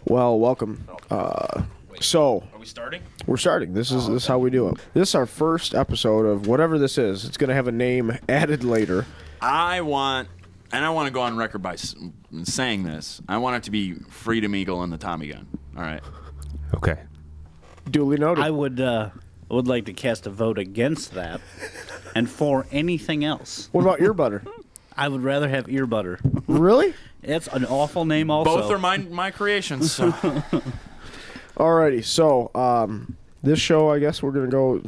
Well, welcome. So Are we starting? we're starting. This is how we do it. This is our first episode of whatever this is. It's going to have a name added later. I want to go on record by saying this. I want it to be Freedom Eagle and the Tommy gun. All right. Okay. Duly noted. I would like to cast a vote against that, and for anything else. What about ear butter? I would rather have ear butter. Really? It's an awful name, also. Both are my creations. So. Alrighty. So this show, I guess we're going to go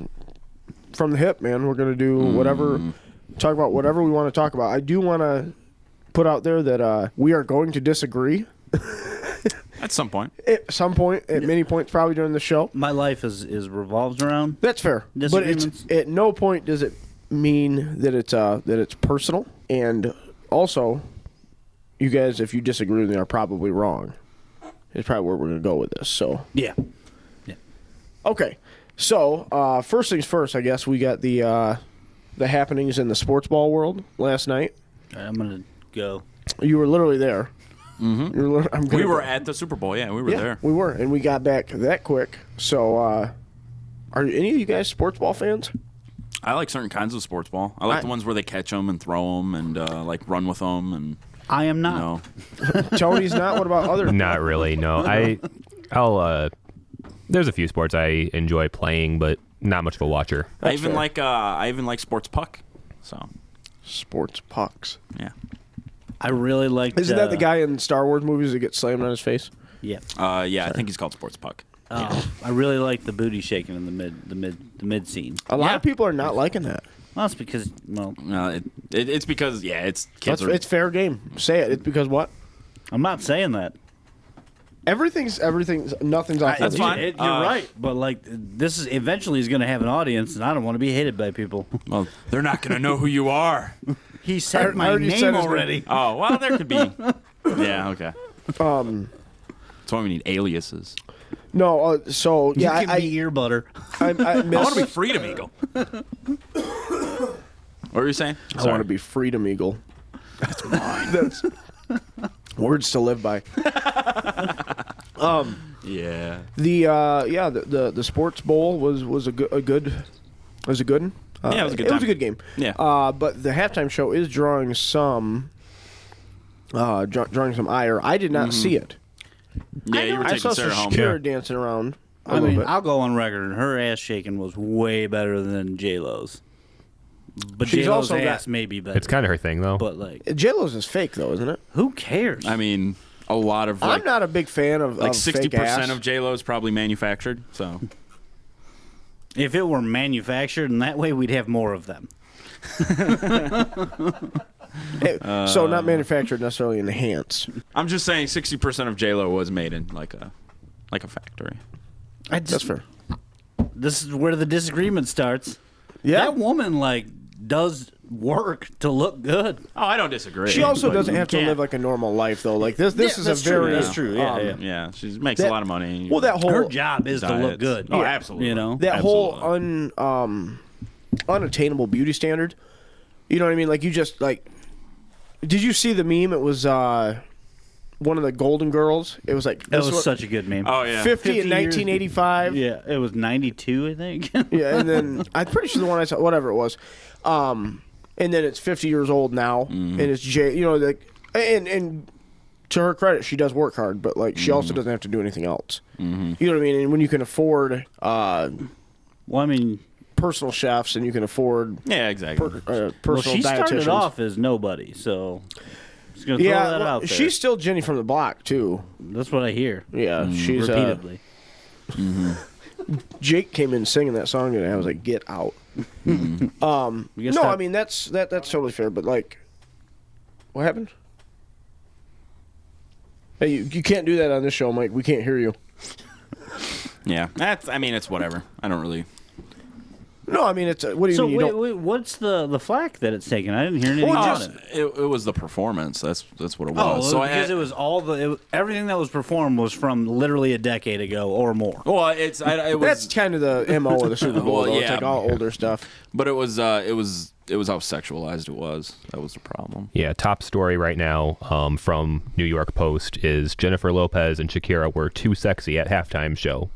from the hip, man. We're going to do whatever, talk about whatever we want to talk about. I do want to put out there that we are going to disagree. At some point. At some point, at many points, probably during the show. My life is revolves around. That's fair, but it's at no point does it mean that it's personal. And also, you guys, if you disagree with me, are probably wrong. It's probably where we're going to go with this. So Yeah. okay, so first things first, I guess we got the happenings in the sports ball world last night. I'm gonna go. You were literally there. Mm-hmm. We were at the Super Bowl. Yeah, we were there. We were, and we got back that quick. So, are any of you guys sports ball fans? I like certain kinds of sports ball. I like the ones where they catch them and throw them and like run with them and. I am not. You know. Tony's not. What about other? Not really. No. I'll. There's a few sports I enjoy playing, but not much of a watcher. I even like sports puck. So. Sports pucks. Yeah. I really like. Isn't that the guy in Star Wars movies that gets slammed on his face? Yeah. Yeah. I think he's called sports puck. I really like the booty shaking in the mid scene. A lot of people are not liking that. Well, that's because It's because it's kids. It's fair game. Say it. It's because what? I'm not saying that. Nothing's off. That's fine. You're right, but like this is eventually is going to have an audience, and I don't want to be hated by people. Well, they're not going to know who you are. He said I my already name said his already. Oh, well, there could be. Yeah, okay. That's why we need aliases. No. So You yeah, can be ear butter. I I want to be Freedom Eagle. What were you saying? I want to be Freedom Eagle. That's mine. That's words to live by. Yeah. The sports bowl was a good one. Yeah, it was a good time. It was a good game. Yeah. But the halftime show is drawing some ire. I did not see it. Yeah, you were I saw taking Sarah home. Shakira dancing around. I mean, I'll go on record. Her ass shaking was way better than J-Lo's. But She's J-Lo's also ass got- may be better. It's kind of her thing, though. But like, J-Lo's is fake though, isn't it? who cares? I mean, a lot of I'm not a big fan of like of fake 60% ass. of J-Lo is probably manufactured. So If it were manufactured, and that way we'd have more of them. So not manufactured, necessarily enhanced. I'm just saying 60% of J-Lo was made in like a factory. That's fair. This is where the disagreement starts. Yeah. That woman like does work to look good. Oh, I don't disagree. She also but doesn't you have to can't. live like a normal life though. Like this is a that's true. very That's true. Yeah. Yeah, she makes a lot of money. Well, that whole Her job is to look Diets. good. Oh, absolutely. You know. that whole unattainable beauty standard. You know what I mean? Like you just like. Did you see the meme? It was one of the Golden Girls. It was like That was such a good meme. Oh yeah. 50 in 50 years. 1985. Yeah, it was 92, I think. Yeah, and then I'm pretty sure the one I saw, whatever it was, and then it's 50 years old now, and it's you know, like, and to her credit, she does work hard, but like she also doesn't have to do anything else. You know what I mean? And when you can afford Well, I mean, personal chefs and you can afford Yeah, exactly. personal well, she started dietitians. off as nobody, so just gonna throw Yeah, that well, out there. she's still Jenny from the block too. That's what I hear Yeah, she's repeatedly. Jake came in singing that song and I was like, "Get out." We No, gotta stop- I mean that's totally fair, but like, what happened? Hey, you can't do that on this show, Mike. We can't hear you. Yeah. It's whatever. I don't really. No, I mean it's what do you So mean? You don't, wait, what's the flack that it's taken? I didn't hear anything Well, about just- it. It was the performance. That's what it Oh, was. So because it was everything that was performed was from literally a decade ago or more. well, it was. that's kind of the MO of the Super Bowl. Well, though. It's yeah. like all older stuff. But it was how sexualized it was. That was the problem. Yeah, top story right now from New York Post is Jennifer Lopez and Shakira were too sexy at halftime show.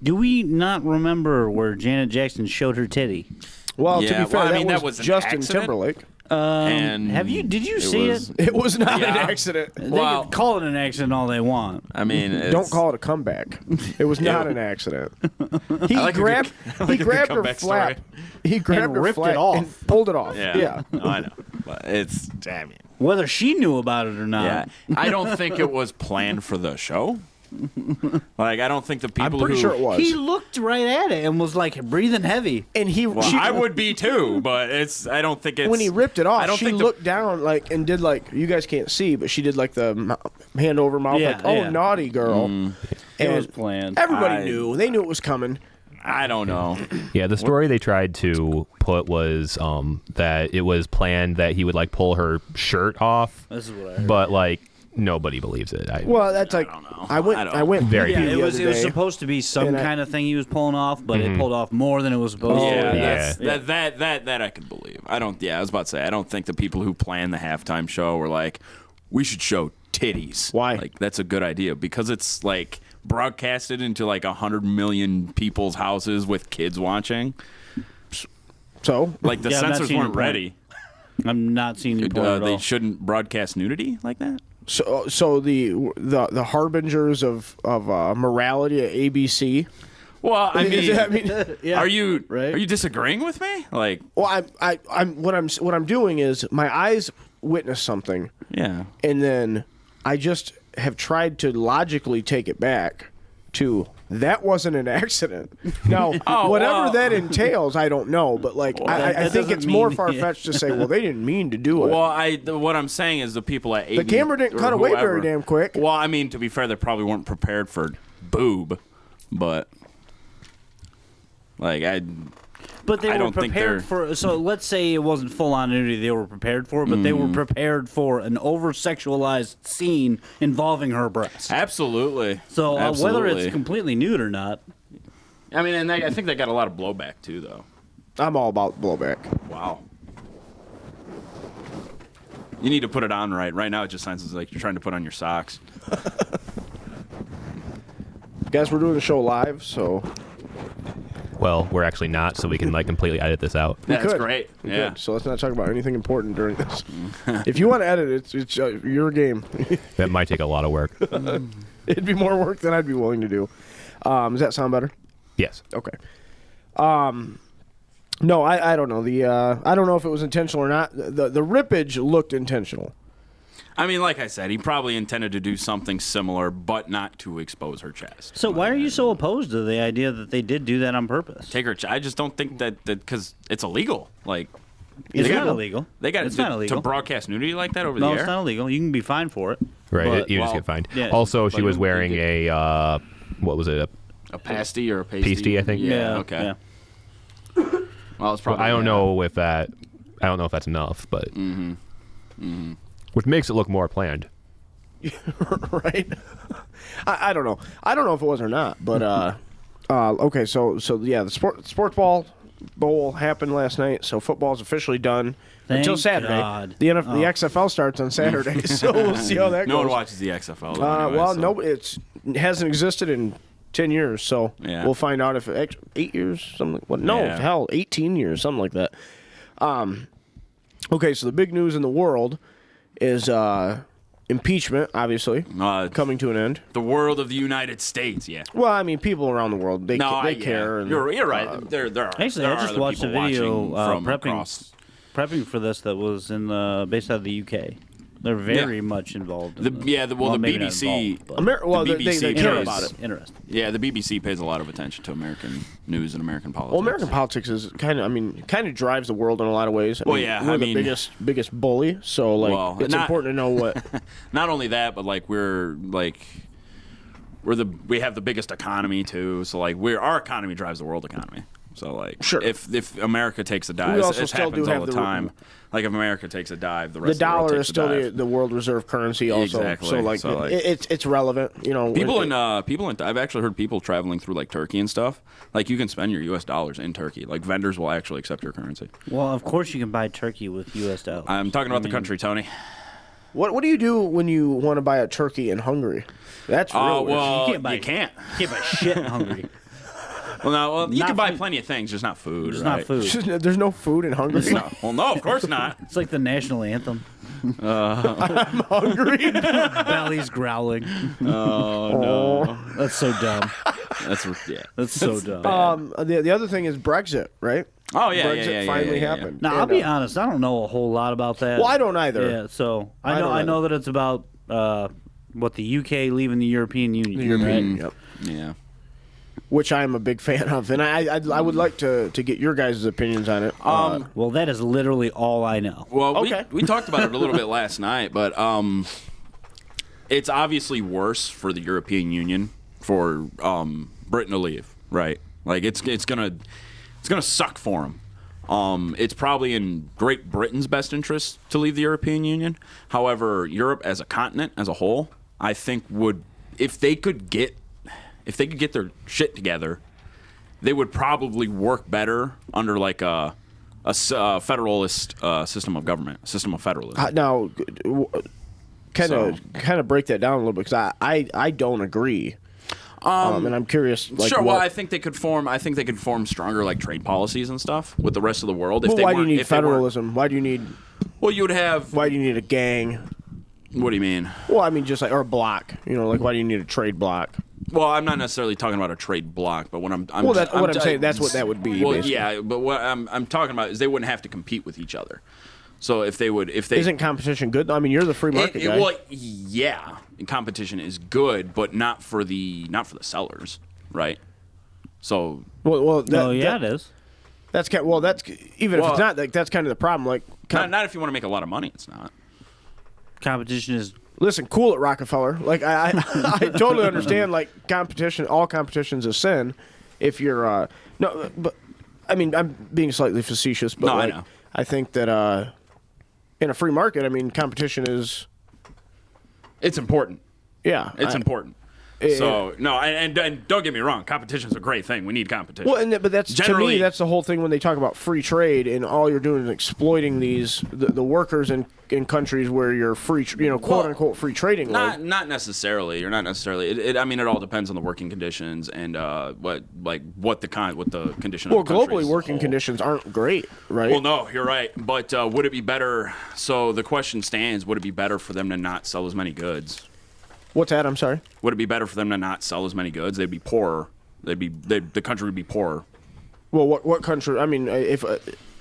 Do we not remember where Janet Jackson showed her titty? Well, Yeah, to be fair, well, I that mean, was that was an Justin accident. Timberlake. And Did you see was- it? It was not Yeah. an accident. They Well- can call it an accident all they want. I mean, Don't call it a comeback. It was not an accident. He like a grabbed, good- I he like a good grabbed her comeback flap. story. He grabbed her ripped it flap off. and pulled it off. Yeah, No, I know, but it's damn it. Whether she knew about it or not. Yeah, I don't think it was planned for the show. Like, I don't think the people. I'm pretty sure it was. He looked right at it and was like breathing heavy. and he Well, she- I would be too, but I don't think it's. when he ripped it off, I don't she think looked down like and did like you guys can't see, but she did like the hand over mouth, Yeah, like oh yeah. naughty girl. It And was planned. Everybody I- knew. They knew it was coming. I don't know. Yeah, the story they tried to put was that it was planned that he would like pull her shirt off, This is what I heard. but like nobody believes it. Well, that's like don't know. I went. I don't- I went Very peeping yeah, the it was other day. supposed to be some And I- kind of thing he was pulling off, but it pulled off more than it was supposed Yeah, to. yeah. that I could believe. I don't. Yeah, I was about to say. I don't think the people who planned the halftime show were like, we should show titties. Why? Like, that's a good idea because it's like broadcasted into like 100 million people's houses with kids watching. So Like, the Yeah, I'm not censors seeing weren't your point. ready. I'm not seeing you point at They all. shouldn't broadcast nudity like that. so the harbingers of morality at ABC. Well, I mean, Yeah. are you Right. are you disagreeing with me? Like, Well, I'm what I'm doing is my eyes witness something, yeah. and then I just have tried to logically take it back to that wasn't an accident. Now, whatever well. that entails, I don't know, but like I that think doesn't it's more mean- far fetched to say, well, they didn't mean to do it. Well, what I'm saying is the people at The camera didn't cut away very damn quick. Well, I mean, to be fair, they probably weren't prepared for boob, but like But they I were don't think prepared they're- for. So let's say it wasn't full on nudity they were prepared for, but they were prepared for an over sexualized scene involving her breasts. absolutely. So whether Absolutely. it's completely nude or not, I mean, and I think they got a lot of blowback too, though. I'm all about blowback. Wow. You need to put it on right. Right now, it just sounds like you're trying to put on your socks. Guys, we're doing the show live, so Well, we're actually not, so we can like completely edit this out. That's could. great. we Yeah. could. So let's not talk about anything important during this. If you want to edit, it's your game. That might take a lot of work. It'd be more work than I'd be willing to do. Does that sound better? Yes. Okay. No, I don't know. I don't know if it was intentional or not. The rippage looked intentional. I mean, like I said, he probably intended to do something similar, but not to expose her chest. so why are you so opposed to the idea that they did do that on purpose? Take her. I just don't think that because it's illegal. Like It's they not got- illegal. They got It's not illegal. to broadcast nudity like that over No, the it's air. not illegal. You can be fined for it. Right. But- you just well, get fined. yeah, Also, she but was it- wearing it- a what was it? A pasty or a pasty? Pasty, I think. Yeah. Okay. Yeah. Well, it's probably. I don't yeah. know if that. I don't know if that's enough, but which makes it look more planned. Right? I don't know. I don't know if it was or not, but okay. So yeah, the sports ball bowl happened last night. So football's officially done until Thank Saturday. God. The XFL starts on Saturday, so we'll see how that No one goes. watches the XFL. Though, anyway, Well, so. no, it hasn't existed in 10 years, so Yeah. we'll find out if 8 years, something. What? No, Yeah. hell, 18 years, something like that. Okay, so the big news in the world is impeachment, obviously, coming to an end. The world of the United States. Yeah. Well, I mean, people around the world they No, care. And, You're right. There are. Actually, there I are just other watched a people video watching from prepping across. for this that was in based out of the UK. They're very much involved. In this. the maybe not BBC. involved, but they BBC care pays- about it. Interesting. Yeah, the BBC pays a lot of attention to American news and American politics. Well, American politics is kind of drives the world in a lot of ways. Well, yeah, we're I the mean- biggest bully, so like Well, it's not- important to know what. Not only that, but like we have the biggest economy too. So like our economy drives the world economy. So like, Sure. if America takes a dive, We also it still happens do all have the the- time. Like if America takes a dive, the The rest of the world dollar takes is still a dive. the world reserve currency, also. Exactly. So like, So, like- it's relevant. You know, People in I've actually heard people traveling through like Turkey and stuff. Like you can spend your U.S. dollars in Turkey. Like vendors will actually accept your currency. Well, of course you can buy turkey with U.S. dollars. I'm talking about the country, Tony. What do you do when you want to buy a turkey in Hungary? That's real. Oh weird. well, You can't buy- you can't. Can't buy shit in Hungary. Well, you Not can buy food. plenty of things, just not food. It's right? not food. There's no food in Hungary. No. Well, no, of course not. It's like the national anthem. Hungary. Belly's growling. Oh no, That's so dumb. that's yeah. That's so dumb. The other thing is Brexit, right? Oh yeah, Brexit finally happened. Now, I'll And, be honest. I don't know a whole lot about that. Well, I don't either. Yeah, so I I know. don't I know either. that it's about what the UK leaving the European Union. The European, right? yep. Yeah. Which I am a big fan of, and I would like to get your guys' opinions on it. Well, that is literally all I know. Well, Okay. we talked about it a little bit last night, but it's obviously worse for the European Union for Britain to leave, right? Like it's gonna suck for them. It's probably in Great Britain's best interest to leave the European Union. However, Europe as a continent as a whole, I think would if they could get their shit together, they would probably work better under like a federalist system of government, system of federalism. Now, kind of break that down a little bit because I don't agree, and I'm curious. Like, Sure. Well, I think they could form. I think they could form stronger like trade policies and stuff with the rest of the world. If Well, they why do you weren't- need if they weren't- federalism? Why do you need Well, you would have. a gang? What do you mean? Well, I mean just like or a block. You know, like why do you need a trade block? Well, I'm not necessarily talking about a trade block, but what I'm Well, that's what I'm saying. That's what that would be. Well, basically. yeah, but what I'm talking about is they wouldn't have to compete with each other. So if they Isn't competition good? I mean, you're the free market guy. well, yeah, competition is good, but not for the sellers, right? So well, It is. That's kind. Well, that's even if Well- it's not like that's kind of the problem. Like, not if you want to make a lot of money, it's not. Competition is. listen, cool at Rockefeller. Like I totally understand. Like competition, all competition's a sin. If you're no, but I mean I'm being slightly facetious, but No, I like, know. I think that in a free market, I mean competition is It's important. yeah, It's I- important. So no, and don't get me wrong, competition's a great thing. We need competition. Well, but that's to Generally- me that's the whole thing when they talk about free trade and all you're doing is exploiting the workers in countries where you're free, quote unquote free trading. not necessarily. You're not necessarily. I mean, it all depends on the working conditions and what the condition. Well, of the country globally, is as a working whole. conditions aren't great, right? Well, no, you're right. But would it be better? So the question stands: would it be better for them to not sell as many goods? What's that? I'm sorry. Would it be better for them to not sell as many goods? They'd be poorer. The country would be poorer. Well, what country? I mean, if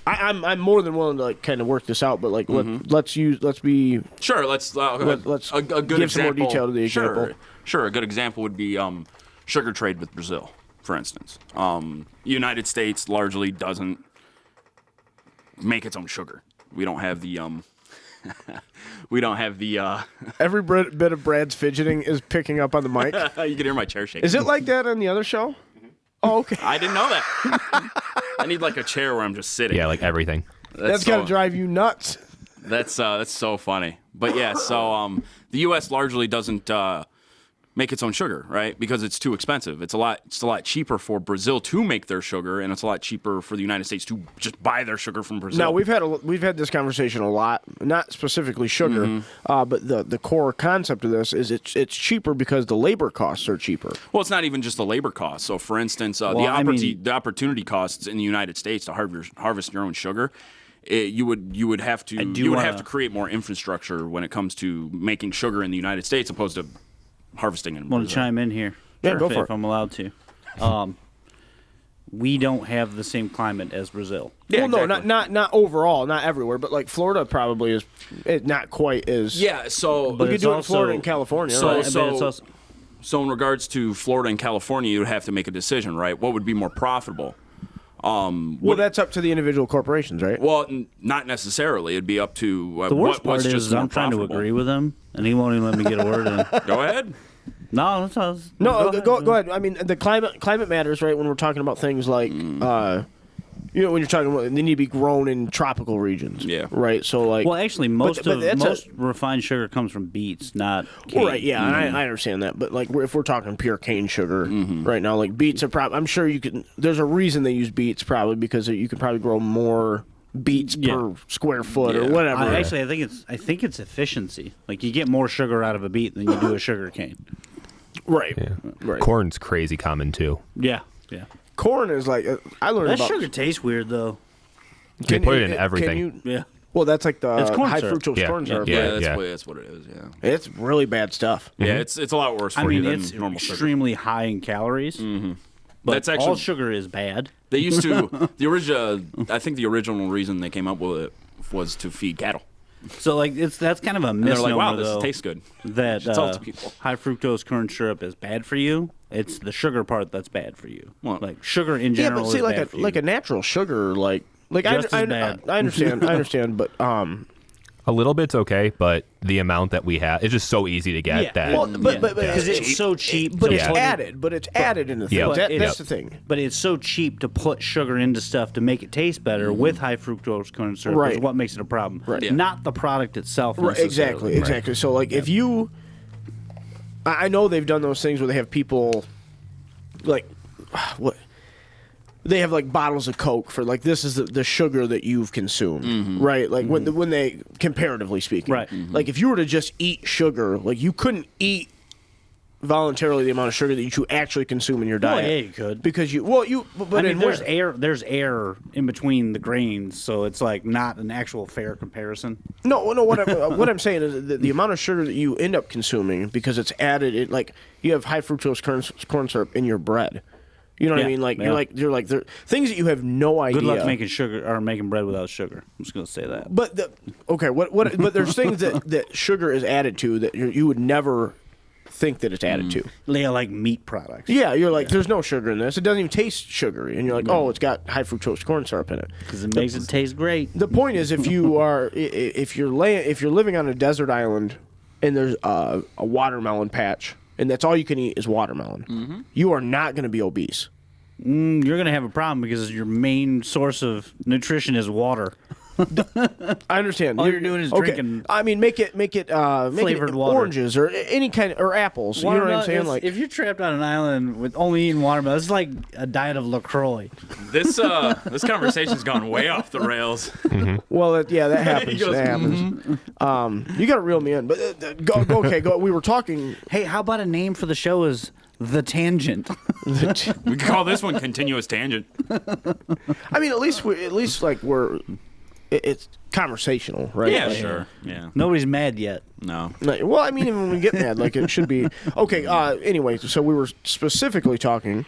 I'm more than willing to like kind of work this out, but like let's be Sure, let's let's a good give some more example. detail to the example. Sure, a good example would be sugar trade with Brazil, for instance. United States largely doesn't make its own sugar. We don't have the Every bit of Brad's fidgeting is picking up on the mic. you can hear my chair shaking. Is it like that on the other show? Oh, okay. I didn't know that. I need like a chair where I'm just sitting. Yeah, like everything. That's got to drive you nuts. That's so funny. But yeah, so the U.S. largely doesn't make its own sugar, right? Because it's too expensive. It's a lot cheaper for Brazil to make their sugar, and it's a lot cheaper for the United States to just buy their sugar from Brazil. Now we've had this conversation a lot, not specifically sugar, but the core concept of this is it's cheaper because the labor costs are cheaper. Well, it's not even just the labor cost. So, for instance, the opportunity costs in the United States to harvest your own sugar. You would have to create more infrastructure when it comes to making sugar in the United States, opposed to harvesting in I want to Brazil. chime in here. Yeah, go for if it. I'm allowed to. We don't have the same climate as Brazil. Yeah, well, exactly. no, not overall, not everywhere, but like Florida probably is not quite as. Yeah, so we But could it's do it in also- Florida and California. So- right? But it's also, So in regards to Florida and California, you would have to make a decision, right? What would be more profitable? Well, that's up to the individual corporations, right? Well, not necessarily. It'd be up to the worst what's part just is more I'm trying to profitable. agree with him, and he won't even let me get a word in. Go ahead. No, that's No, go ahead. I mean, the climate matters, right? When we're talking about things like, you know, when you're talking about, they need to be grown in tropical regions. Yeah. Right. So like. Well, actually, most that's refined sugar comes from beets, not cane. Right. Yeah, I understand that, but like, if we're talking pure cane sugar right now, like beets are probably. I'm sure you can. There's a reason they use beets, probably because you can probably grow more beets per square foot or whatever. I think it's efficiency. Like you get more sugar out of a beet than you do a sugar cane. Right. Yeah. Right. Corn's crazy common too. Yeah. Corn is like I learned That about. sugar tastes weird though. They put it in Can everything. you, Yeah. well, that's like the It's corn high syrup. fructose Yeah. corn syrup. Yeah. Yeah, that's what it is. Yeah. It's really bad stuff. Yeah, it's a lot worse for I mean, you than it's normal sugar. extremely high in calories. Mm-hmm. But That's actually- all sugar is bad. They used to I think the original reason they came up with it was to feed cattle. So like that's kind of a And they're misnomer like, wow, this though, tastes good. that Should sell it to people. high fructose corn syrup is bad for you. It's the sugar part that's bad for you. Well, like sugar in Yeah, general but see, is like bad for you. a natural sugar, like Just I as bad. understand, but A little bit's okay, but the amount that we have, it's just so easy to get Yeah. that. well, but because it's it's so cheap. but to it's put it- added, in the thing. Yeah. That's the thing. But it's so cheap to put sugar into stuff to make it taste better with high fructose corn syrup is Right. what makes it a problem. Right. Yeah. Not the product itself. Right, necessarily. exactly. So like if you, I know they've done those things where they have people, like, what. They have like bottles of Coke for like this is the sugar that you've consumed, right? Like when they comparatively speaking, Right. Like if you were to just eat sugar, like you couldn't eat voluntarily the amount of sugar that you actually consume in your Well, diet. yeah, you could. Because but I mean, in there's where? there's air in between the grains, so it's like not an actual fair comparison. No. What I'm saying is the amount of sugar that you end up consuming because it's added. It like you have high fructose corn syrup in your bread. You know what I Yeah, mean? Like yeah. you're like things that you have no idea. Good luck making sugar or making bread without sugar. I'm just gonna say that. But but there's things that sugar is added to that you would never think that it's added to. Yeah, like meat products. Yeah, you're like, there's no sugar in this. It doesn't even taste sugary, and you're like, oh, it's got high fructose corn syrup in it. Because it makes it taste great. The point is, if you're living on a desert island, and there's a watermelon patch, and that's all you can eat is watermelon, you are not going to be obese. You're gonna have a problem because your main source of nutrition is water. I understand. All you're doing is drinking I mean, make it flavored water. oranges or any kind or apples. You know what I'm saying? Like, if you're trapped on an island with only eating watermelon, it's like a diet of LaCroix. This conversation's gone way off the rails. well, that happens. He goes, That happens. You got to reel me in. But go. Okay, go. We were talking. Hey, how about a name for the show is The Tangent? We could call this one Continuous Tangent. I mean, at least it's conversational, right? Yeah, Like, sure. Yeah. Nobody's mad yet. No. like, well, I mean, even when we get mad, like it should be okay. Anyway, so we were specifically talking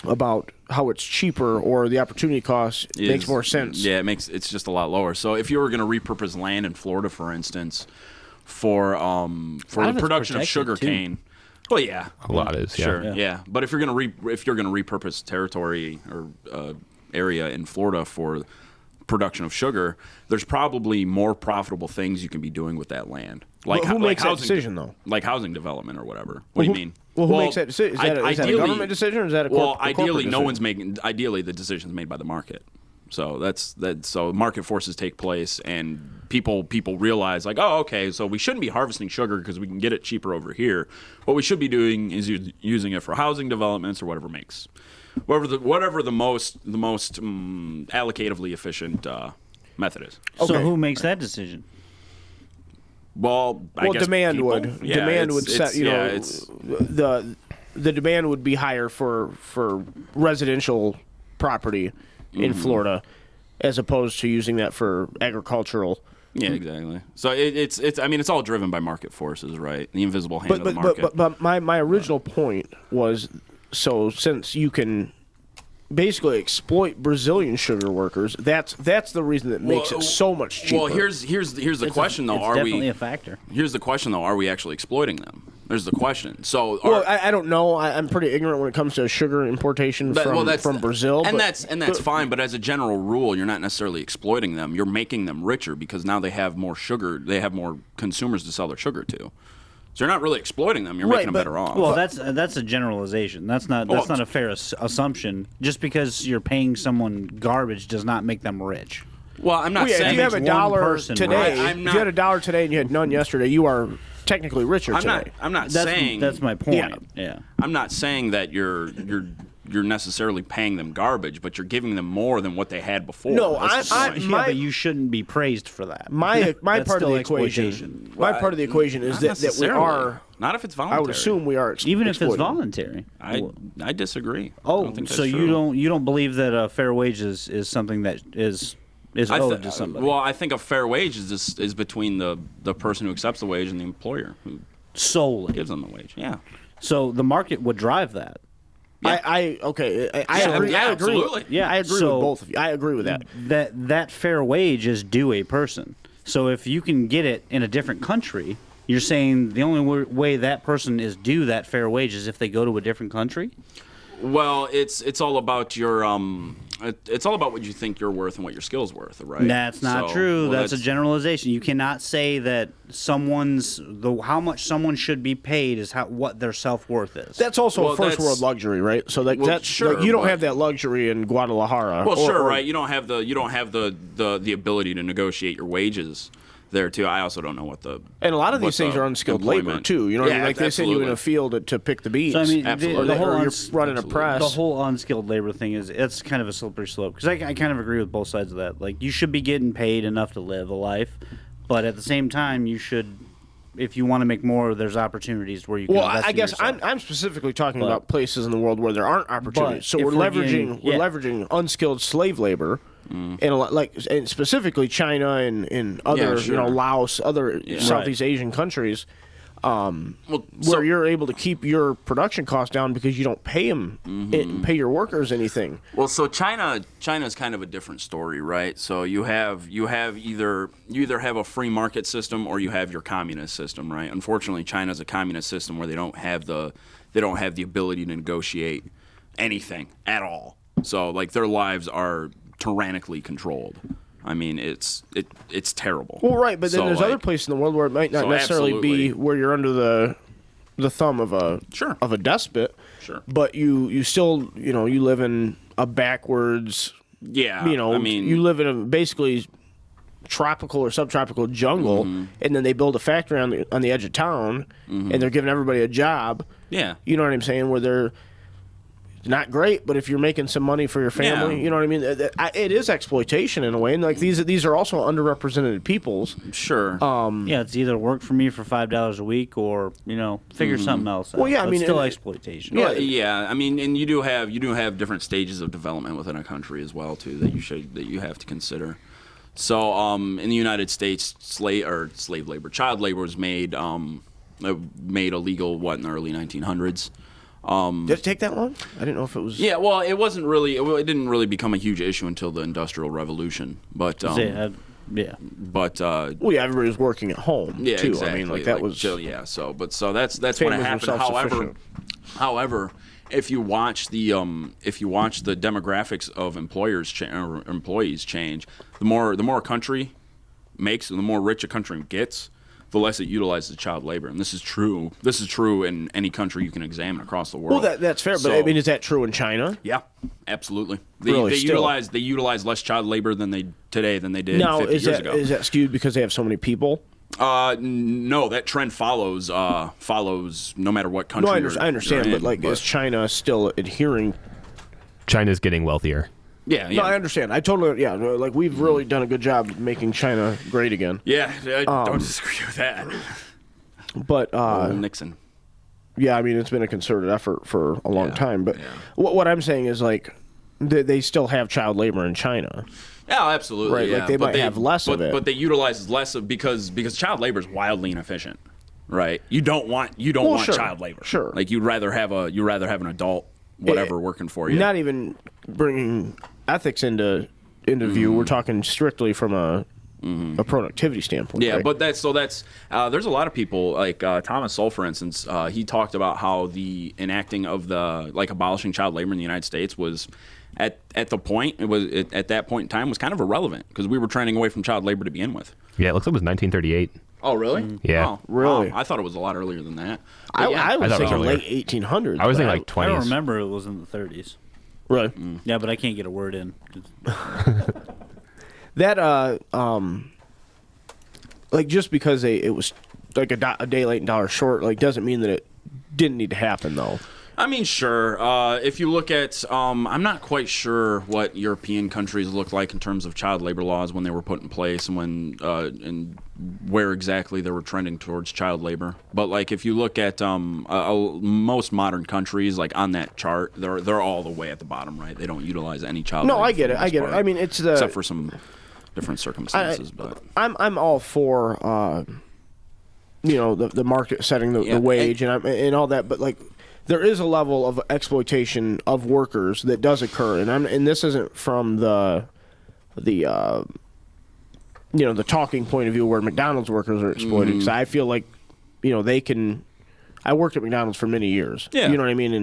about how it's cheaper or the opportunity cost makes more sense. Yeah, it's just a lot lower. So if you were going to repurpose land in Florida, for instance, for of the it's production of protected, sugar too. cane. Well, yeah, A lot is, yeah. sure, yeah. But if you're gonna repurpose territory or area in Florida for production of sugar, there's probably more profitable things you can be doing with that land. Like Who makes that housing, decision, though? Like housing development or whatever. What do you mean? Well, who makes that decision? Is that a ideally- government decision or is that a corporate ideally, no decision? one's making. Ideally, the decision's made by the market. So that's that. So market forces take place, and people realize like, oh, okay, so we shouldn't be harvesting sugar because we can get it cheaper over here. What we should be doing is using it for housing developments or whatever the most allocatively efficient method is. So Okay. who makes that decision? Well, I guess demand people. would. Yeah, Demand would set. it's The demand would be higher for residential property in Florida, as opposed to using that for agricultural. yeah, exactly. So it's I mean it's all driven by market forces, right? The invisible hand of the market. But my original point was, so since you can basically exploit Brazilian sugar workers, that's the reason that makes it so much cheaper. Well, here's the question though: It's Are definitely we? a factor. Here's the question though: Are we actually exploiting them? There's the question. So, Well, I don't know. I'm pretty ignorant when it comes to sugar importation from Brazil. and but, that's fine. But as a general rule, you're not necessarily exploiting them. You're making them richer because now they have more sugar. They have more consumers to sell their sugar to. So you're not really exploiting them. You're Right, making them but- better off. Well, that's a generalization. That's not a fair assumption. Just because you're paying someone garbage does not make them rich. well, I'm not Well, yeah, saying if you have a one dollar person today, rich. I'm if not- you had a dollar today and you had none yesterday, you are technically richer today. I'm not That's saying that's my point. Yeah. Yeah. I'm not saying that you're necessarily paying them garbage, but you're giving them more than what they had before. No, That's the I- point. Yeah, My- but you shouldn't be praised for that. My That's part of still the equation. exploitation. My part of the equation is Not that we necessarily. are. Not if it's voluntary. I would assume we are. Even if it's exploiting. voluntary. I disagree. I Oh, don't think so that's you true. don't believe that a fair wage is something that is owed to somebody Well, I think a fair wage is between the person who accepts the wage and the employer who solely. gives them the wage. Yeah. So the market would drive that. I agree. Yeah, I agree. absolutely. Yeah, I agree so- with both of you. I agree with that. That fair wage is due a person. So if you can get it in a different country, you're saying the only way that person is due that fair wage is if they go to a different country? Well, it's all about your it's all about what you think you're worth and what your skill's worth, right? That's not So, true. well, That's a generalization. You cannot say that how much someone should be paid is what their self-worth is. That's also Well, a first that's- world luxury, right? So like Well, that's sure, like, you don't but- have that luxury in Guadalajara. Well, or- sure, or- right? You don't have the ability to negotiate your wages there too. I also don't know what the And a lot of what these things the are unskilled labor employment- too. You know what I Yeah, mean? Like they send you in a absolutely. field to pick the beans. So I mean, Absolutely. the whole or you're running a Absolutely. press. the whole unskilled labor thing it's kind of a slippery slope because I kind of agree with both sides of that. Like you should be getting paid enough to live a life, but at the same time you should, if you want to make more, there's opportunities where you can. Well, invest I in guess yourself. I'm specifically talking But- about places in the world where there aren't opportunities. So if we're we're leveraging getting- yeah. leveraging unskilled slave labor, and a lot, and specifically China and other sure. Laos, other Southeast Asian countries. well, Where you're able to keep your production costs down because you don't pay them, pay your workers anything. Well, so China's kind of a different story, right? So you either have a free market system or you have your communist system, right? Unfortunately, China's a communist system where they don't have the ability to negotiate anything at all. So like their lives are tyrannically controlled. I mean, it's terrible. Well, right, but then So, there's like, other places in the world where it might not So necessarily be absolutely. where you're under the thumb of a despot. Sure. But you still you live in a backwards. Yeah, I mean, you live in a basically tropical or subtropical jungle, and then they build a factory on the edge of town, and they're giving everybody a job. Yeah. You know what I'm saying? Where they're not great, but if you're making some money for your family, Yeah. you know what I mean. It is exploitation in a way, and like these are also underrepresented peoples. Sure. Yeah, it's either work for me for $5 a week or figure something else out. Well, yeah, I But mean, still and- exploitation. Well, yeah, I mean, and you do have different stages of development within a country as well too that you have to consider. So, in the United States, slave labor, child labor was made illegal in the early 1900s. Did it take that long? I didn't know if it was. Yeah, well, it wasn't really. It didn't really become a huge issue until the Industrial Revolution. But Yeah. Well, yeah, everybody was working at home yeah, too. exactly. I mean, like that was. yeah. So that's when it Families were happened. However, if you watch the demographics of employees change, the more a country makes and the more rich a country gets, the less it utilizes child labor, and this is true. This is true in any country you can examine across the world. Well, that's fair, but I mean, is that true in China? yeah, absolutely. Really, They still? utilize less child labor than they did Now, 50 is years that ago. is that skewed because they have so many people? No, that trend follows no matter what country. No, I you're understand, in, but like, is China still adhering? China's getting wealthier. yeah, No, I understand. I totally, like we've really done a good job making China great again. yeah, I don't disagree with that. But Nixon. yeah, I mean, it's been a concerted effort for a long Yeah, time. But yeah. what I'm saying is like they still have child labor in China. Yeah, absolutely. Right, like yeah. they But might have less of it. but they utilize less of because child labor is wildly inefficient. Right, you don't want Well, sure, child labor. sure. like you'd rather have an adult whatever working for you. Not even bringing ethics into view. We're talking strictly from a productivity standpoint. Yeah, right? but there's a lot of people like Thomas Sowell, for instance. He talked about how the enacting of abolishing child labor in the United States was at that point in time was kind of irrelevant because we were trending away from child labor to begin with. Yeah, it looks like it was 1938. Oh, really? Yeah. Oh, Really? wow. I thought it was a lot earlier than that. I was I thought it was thinking earlier. late 1800s. I was but thinking like I don't 20s. remember it was in the 30s. Really? Yeah, but I can't get a word in. That like just because it was like a day late and dollar short, like doesn't mean that it didn't need to happen though. I mean, sure. If you look at, I'm not quite sure what European countries looked like in terms of child labor laws when they were put in place and when and where exactly they were trending towards child labor. But like, if you look at most modern countries, like on that chart, they're all the way at the bottom, right? They don't utilize any child. No, labor I for get the it. I most get it. part, I mean, it's the except for some different circumstances. But I'm all for the market setting the Yeah, wage and all that, but like there is a level of exploitation of workers that does occur, and this isn't from the talking point of view where McDonald's workers are exploited, because I feel like they can. I worked at McDonald's for many years. Yeah. You know what I mean,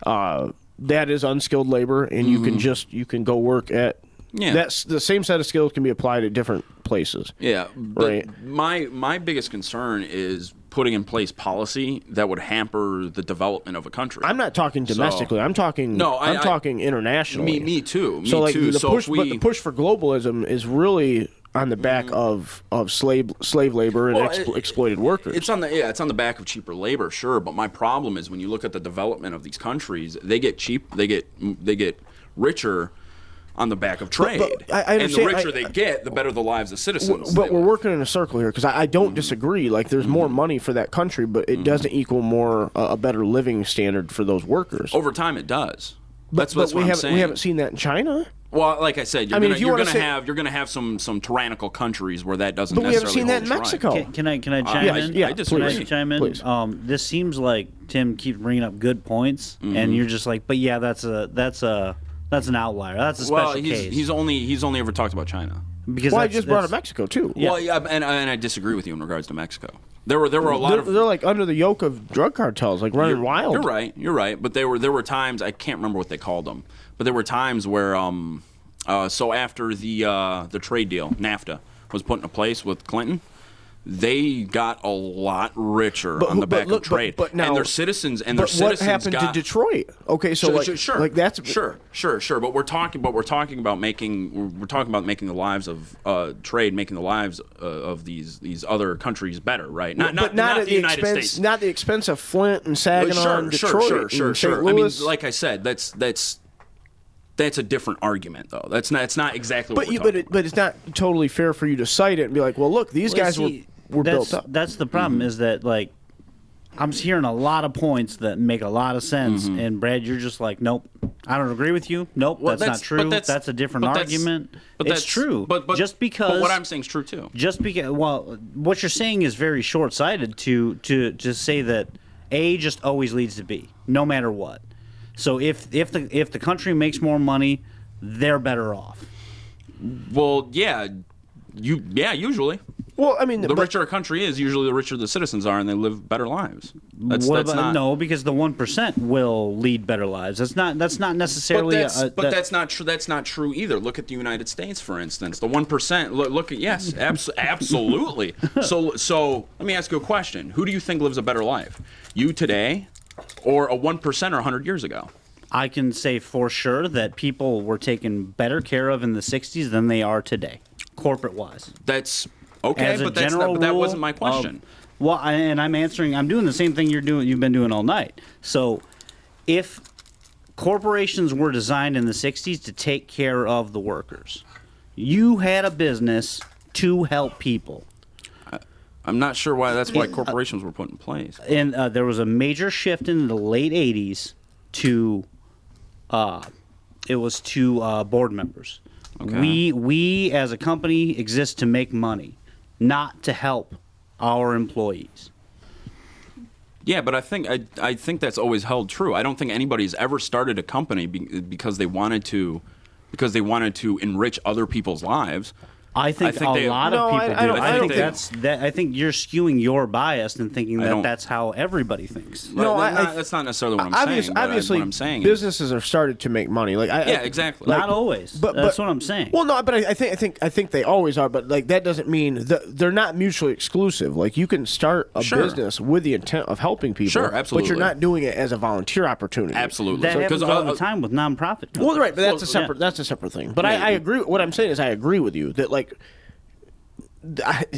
and that is unskilled labor, and you can go work at. Yeah. That's the same set of skills can be applied at different places. yeah, but Right. my biggest concern is putting in place policy that would hamper the development of a country. I'm not talking domestically. I'm talking. No, I'm I- talking internationally. me too. Me so like too. the So push, if we, but the push for globalism is really on the back of slave labor and Well, exploited workers. It's on the back of cheaper labor, sure. But my problem is when you look at the development of these countries, they get richer on the back of trade. but I and the understand- richer they get, the better the lives of citizens. but they we're live. working in a circle here because I don't disagree. Like there's more money for that country, but it doesn't equal more a better living standard for those workers. Over time, it does. but That's what I'm saying. we haven't seen that in China. Well, like I said, you're mean, gonna if you you're wanna gonna say- have some tyrannical countries where that doesn't. But we haven't necessarily seen that in hold true. Mexico. Can I chime I- in? yeah, I Can disagree. I chime in? Please. This seems like Tim keeps bringing up good points, and you're just like, but yeah, that's an outlier. That's a special Well, case. he's only ever talked about China. because Well, I that's- just brought up that's- Mexico too. Well, yeah, and I disagree with you in regards to Mexico. There were a lot They're, of. they're like under the yoke of drug cartels, like running wild. You're right. But there were times, I can't remember what they called them, but there were times where so after the trade deal, NAFTA, was put into place with Clinton, they got a lot richer on the back of trade. but now, and their citizens and but their citizens what happened got, to Detroit? Okay, so like, sure, like that's sure. But we're talking about making the lives of trade, making the lives of these other countries better, right? Not but not at the United expense, States. not the expense of Flint and Saginaw and Detroit Sure. and St. I mean, Louis. like I said, that's a different argument, though. It's not exactly what but we're you, talking but it's not totally fair for you to cite it and be like, well, look, these Well, guys see, were built up. That's the problem is that like I'm hearing a lot of points that make a lot of sense, and Brad, you're just like, nope, I don't agree with you. Nope, Well, that's not true. That's a different argument. But It's that's true. But just because But what I'm saying is true too. just because what you're saying is very short-sighted to say that A just always leads to B, no matter what. So if the country makes more money, they're better off. Well, yeah, usually. Well, I mean, The richer a country is, usually the richer the citizens are, and they live better lives. That's What about, not. no, because the 1% will lead better lives. That's not necessarily. But that's not true. That's not true either. Look at the United States, for instance. The 1%. Look at yes, absolutely. So let me ask you a question. Who do you think lives a better life? You today, or a 1%er 100 years ago? I can say for sure that people were taken better care of in the 60s than they are today, corporate wise. That's okay, As a but that's general not, but that rule wasn't my of- question. I'm doing the same thing you've been doing all night. So if corporations were designed in the 60s to take care of the workers, you had a business to help people. I'm not sure why that's why corporations were put in place. And there was a major shift in the late 80s to board members. Okay. We as a company exist to make money, not to help our employees. Yeah, but I think that's always held true. I don't think anybody's ever started a company because they wanted to enrich other people's lives. I think think a they- lot No, of I- people I do. don't- I, I think don't that's that. I think you're skewing your bias and thinking that don't- that's how everybody thinks. No, that's not necessarily what I'm saying. But obviously, what I'm saying is, businesses are started to make money. Like, yeah, exactly. Not always. That's what I'm saying. Well, no, but I think they always are. But like that doesn't mean that they're not mutually exclusive. Like you can start a Sure. business with the intent of helping people. Sure, But absolutely. you're not doing it as a volunteer opportunity. Absolutely. that So- happens 'cause, all the time with nonprofit companies. Well, right, but that's Well, a separate. yeah. That's a separate thing. But Yeah. I agree. What I'm saying is, I agree with you that like,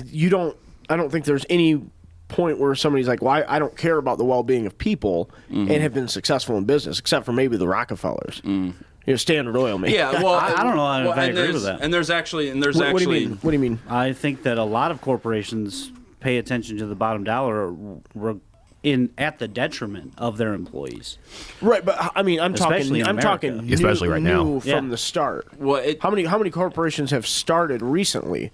you don't. I don't think there's any point where somebody's like, "Well, I don't care about the well-being of people," and have been successful in business, except for maybe the Rockefellers. You know, Standard Oil, maybe. Yeah, well, I don't know if I and agree with there's- that. And there's actually, What do you mean? What do you mean? I think that a lot of corporations pay attention to the bottom dollar at the detriment of their employees. Right, but I mean, I'm Especially talking. in I'm America. talking. Especially right now. new from Yeah. the start. Well, How many corporations have started recently?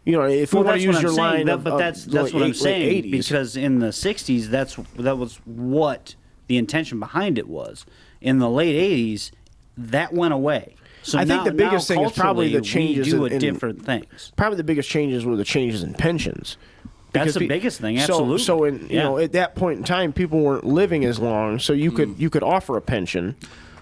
You know, if Well, we want that's to what use I'm your saying. line, But of that's the what I'm late saying 80s. because in the '60s, that was what the intention behind it was. In the late '80s, that went away. So I think the biggest thing is probably the culturally, changes we do in- different things. probably the biggest changes were the changes in pensions. That's Because the pe- biggest thing. So, Absolutely. so in you know at that point in time, people weren't living as long, so you could offer a pension.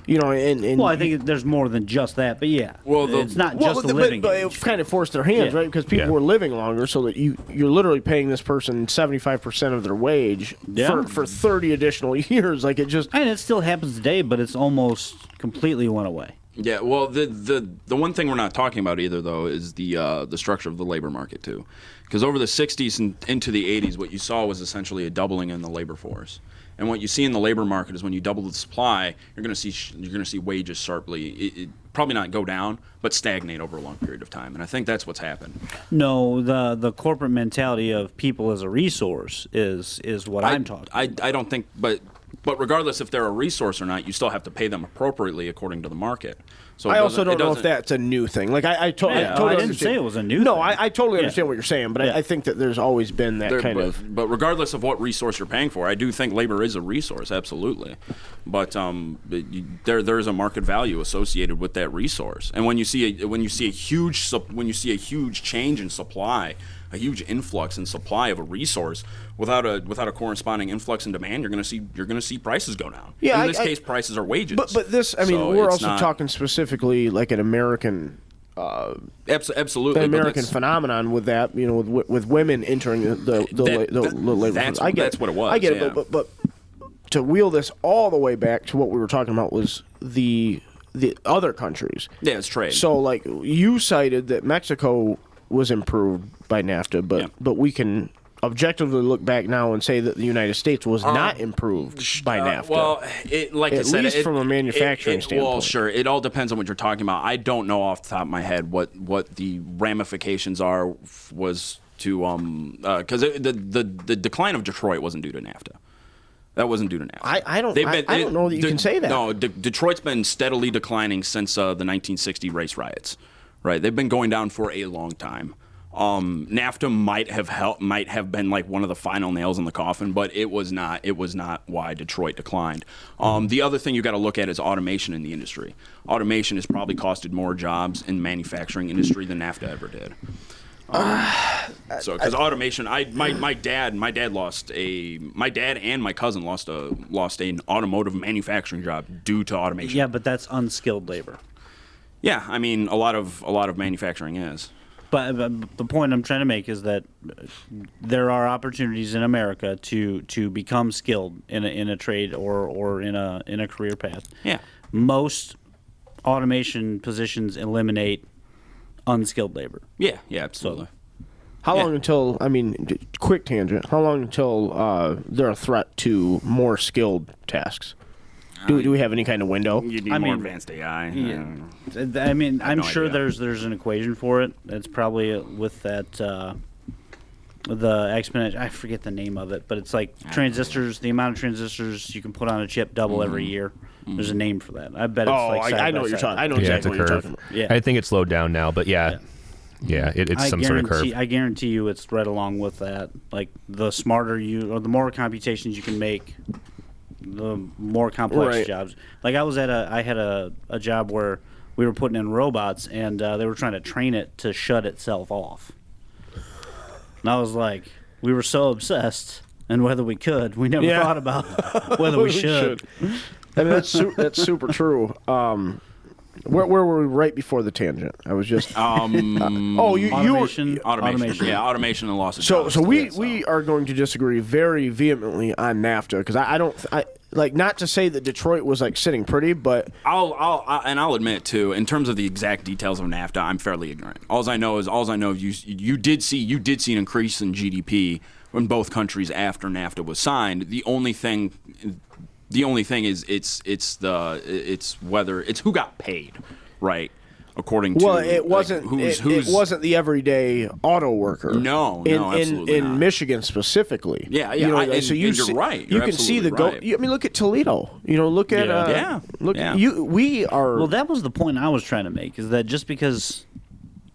You know, and Well, I think there's more than just that, but yeah. Well, it's not well, just the but, living but age. it kind of forced their hands, Yeah. right? Because people Yeah. were living longer, so that you're literally paying this person 75% of their wage Yeah. for 30 additional years. Like it just. And it still happens today, but it's almost completely went away. Yeah, well, the one thing we're not talking about either, though, is the structure of the labor market too, because over the '60s and into the '80s, what you saw was essentially a doubling in the labor force. And what you see in the labor market is when you double the supply, you're going to see wages sharply, probably not go down, but stagnate over a long period of time. And I think that's what's happened. No, the corporate mentality of people as a resource is what I'm talking. I don't think, but regardless if they're a resource or not, you still have to pay them appropriately according to the market. So it I also doesn't- don't it know if doesn't- that's a new thing. Like I Yeah, totally I didn't understand. say it was a new No, thing. I totally Yeah. understand what you're saying, but Yeah. I think that there's always been that There- kind but, of. but regardless of what resource you're paying for, I do think labor is a resource, absolutely. But there is a market value associated with that resource. And when you see a huge change in supply, a huge influx in supply of a resource without a corresponding influx in demand, you're going to see prices go down. Yeah, in I- this I- case, prices are wages. But this, I mean, So we're it's also not- talking specifically like an American. Absolutely, An but American that's- phenomenon with that, you know, with women entering the labor. that's- I get that's it. what it was, I get yeah. it, but to wheel this all the way back to what we were talking about was the other countries. Yeah, it's trade. So, like you cited that Mexico was improved by NAFTA, but Yeah. but we can objectively look back now and say that the United States was not improved by NAFTA. Well, like I At said, least from a manufacturing Well, standpoint. sure. It all depends on what you're talking about. I don't know off the top of my head what the ramifications are was to because the decline of Detroit wasn't due to NAFTA. That wasn't due to NAFTA. I don't know that you can say that. No, Detroit's been steadily declining since the 1960 race riots. Right, they've been going down for a long time. NAFTA might have been like one of the final nails in the coffin, but it was not. It was not why Detroit declined. The other thing you got to look at is automation in the industry. Automation has probably costed more jobs in the manufacturing industry than NAFTA ever did. So, because automation, my dad and my cousin lost an automotive manufacturing job due to automation. Yeah, but that's unskilled labor. Yeah, I mean a lot of manufacturing is. But the point I'm trying to make is that there are opportunities in America to become skilled in a trade or in a career path. Yeah. Most automation positions eliminate unskilled labor. Yeah, absolutely. How Yeah. long until, I mean, quick tangent, how long until they're a threat to more skilled tasks? Do we have any kind of window? You need I more mean, advanced AI. I mean, I'm no sure idea. there's an equation for it. It's probably with that the exponent. I forget the name of it, but it's like transistors. The amount of transistors you can put on a chip double every year. There's a name for that. I bet it's like side I know by what you're side. talking. I know Yeah, it's exactly a what you're curve. talking about. Yeah. I think it's slowed down now, but it's some sort of curve. I guarantee you, it's right along with that. Like the smarter you, or the more computations you can make, the more complex Right. jobs. Like I had a job where we were putting in robots, and they were trying to train it to shut itself off. And I was like, we were so obsessed, and whether we could, we never Yeah. thought about whether we should. I mean, that's super true. Where were we right before the tangent? I was just. Oh, you were. Automation. Yeah, automation and loss of So jobs. we are going to disagree very vehemently on NAFTA because I don't like, not to say that Detroit was like sitting pretty, but I'll admit too, in terms of the exact details of NAFTA, I'm fairly ignorant. All I know is you did see an increase in GDP in both countries after NAFTA was signed. The only thing is it's who got paid, right? According to it wasn't it wasn't the everyday auto worker. No, absolutely in not. Michigan specifically. Yeah. You know, and you're right. You You're can see the absolutely right. I mean, look at Toledo. You know, look at Yeah. we are. Well, that was the point I was trying to make, is that just because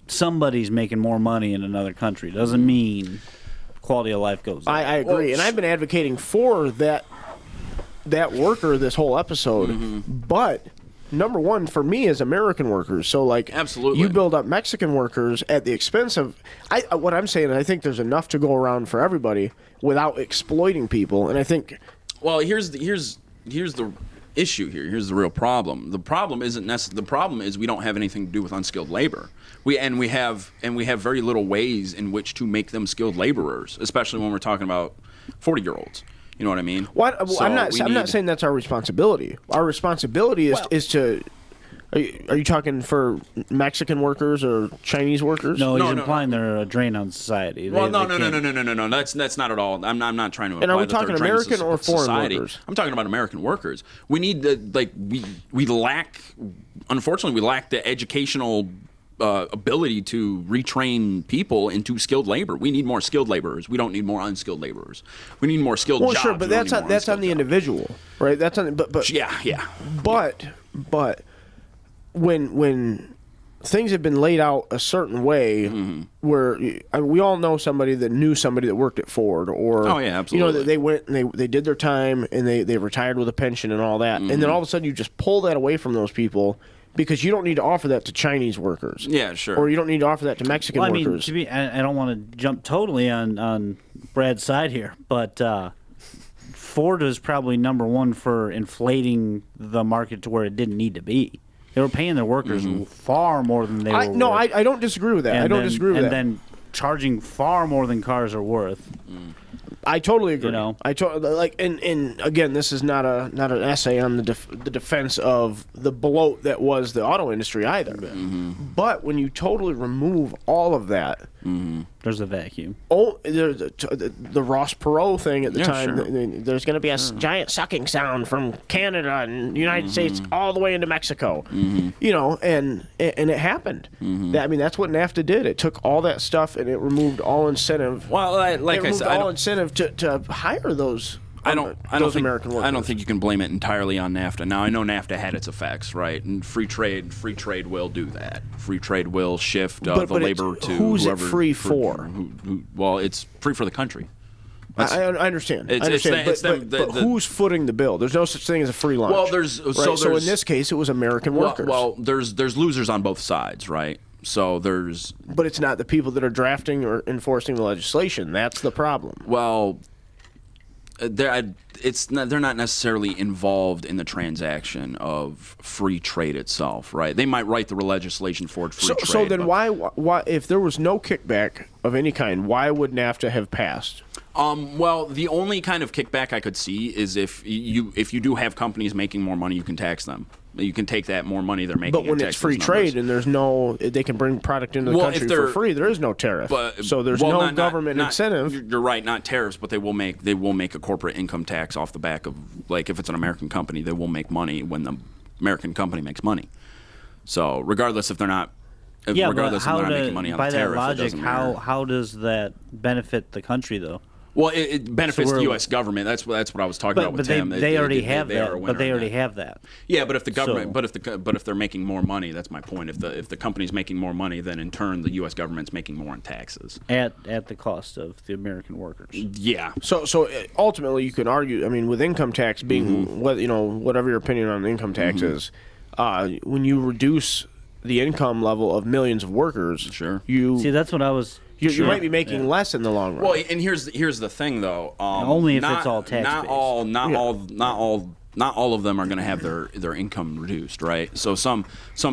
somebody's making more money in another country doesn't mean quality of life goes up. I agree, and I've been advocating for that worker this whole episode. But number one for me is American workers. So like, Absolutely. you build up Mexican workers at the expense of. What I'm saying, I think there's enough to go around for everybody without exploiting people, and I think. Well, here's the issue here. Here's the real problem. The problem is we don't have anything to do with unskilled labor. We have very little ways in which to make them skilled laborers, especially when we're talking about 40-year-olds. You know what I mean? What? Well, So I'm not we need- saying that's our responsibility. Our responsibility is to. Are you talking for Mexican workers or Chinese workers? No, he's No, implying they're a drain on society. Well, They no. can't- That's not at all. I'm not trying to. And are imply we that they're talking drains American of or foreign society. workers? I'm talking about American workers. We need we lack. Unfortunately, we lack the educational ability to retrain people into skilled labor. We need more skilled laborers. We don't need more unskilled laborers. We need more skilled Well, jobs. sure, but We don't need more that's on unskilled the jobs. individual, right? That's on. But Yeah. But when things have been laid out a certain way, where I mean, we all know somebody that knew somebody that worked at Ford, or Oh, yeah, you know, absolutely. that they went and they did their time and they retired with a pension and all that, and then all of a sudden you just pull that away from those people because you don't need to offer that to Chinese workers, Yeah, sure. or you don't need to offer that to Mexican Well, I mean, workers. I don't want to jump totally on Brad's side here, but Ford is probably number one for inflating the market to where it didn't need to be. They were paying their workers far more than they were No, worth. I don't disagree with that. I don't disagree with that. And then charging far more than cars are worth. I totally agree. You know? And again, this is not an essay on the defense of the bloat that was the auto industry either. But when you totally remove all of that, There's a vacuum. there's the Ross Perot thing at the Yeah, time. sure. There's going to be a giant sucking sound from Canada and the United States all the way into Mexico. You know, and it happened. I mean, that's what NAFTA did. It took all that stuff and it removed all incentive. Well, like It I removed said, all incentive to hire those. I don't those think, American workers. I don't think you can blame it entirely on NAFTA. Now I know NAFTA had its effects, right? And free trade will do that. Free trade will shift But the it's- labor to who's it whoever, free for? Well, it's free for the country. I understand. It's- I understand. it's them- but the- who's footing the bill? There's no such thing as a free lunch. Well, there's- right? so so in there's- this case, it was American workers. Well, there's losers on both sides, right? So there's but it's not the people that are drafting or enforcing the legislation. That's the problem. well, they're not necessarily involved in the transaction of free trade itself, right? They might write the legislation for free trade. So then but- why if there was no kickback of any kind, why would NAFTA have passed? Well, the only kind of kickback I could see is if you do have companies making more money, you can tax them. You can take that more money they're making. But and when tax it's free those numbers. trade and there's no, they can bring product into the Well, if country for they're- free. There is no tariff. So there's well, no not- government not- incentive. You're right, not tariffs, but they will make a corporate income tax off the back of, like, if it's an American company, they will make money when the American company makes money. So regardless if they're not, Yeah, regardless but if how they're not to, making money on by the that tariff, it logic, doesn't matter. how does that benefit the country though? Well, it benefits So the we're- U.S. government. That's what I was talking about But with they, Tim. they already have they are a that. winner But they in already that. have that. Yeah, but if the government, So- but if they're making more money, that's my point. If the company's making more money, then in turn the U.S. government's making more in taxes. At the cost of the American workers. Yeah. So ultimately, you can argue. I mean, with income tax being, whatever your opinion on income tax is, when you reduce the income level of millions of workers, Sure. See, that's what I was. you might be making less in the long run. Well, and here's the thing though. Only if it's all tax-based. Not all of them are going to have their income reduced, right? So some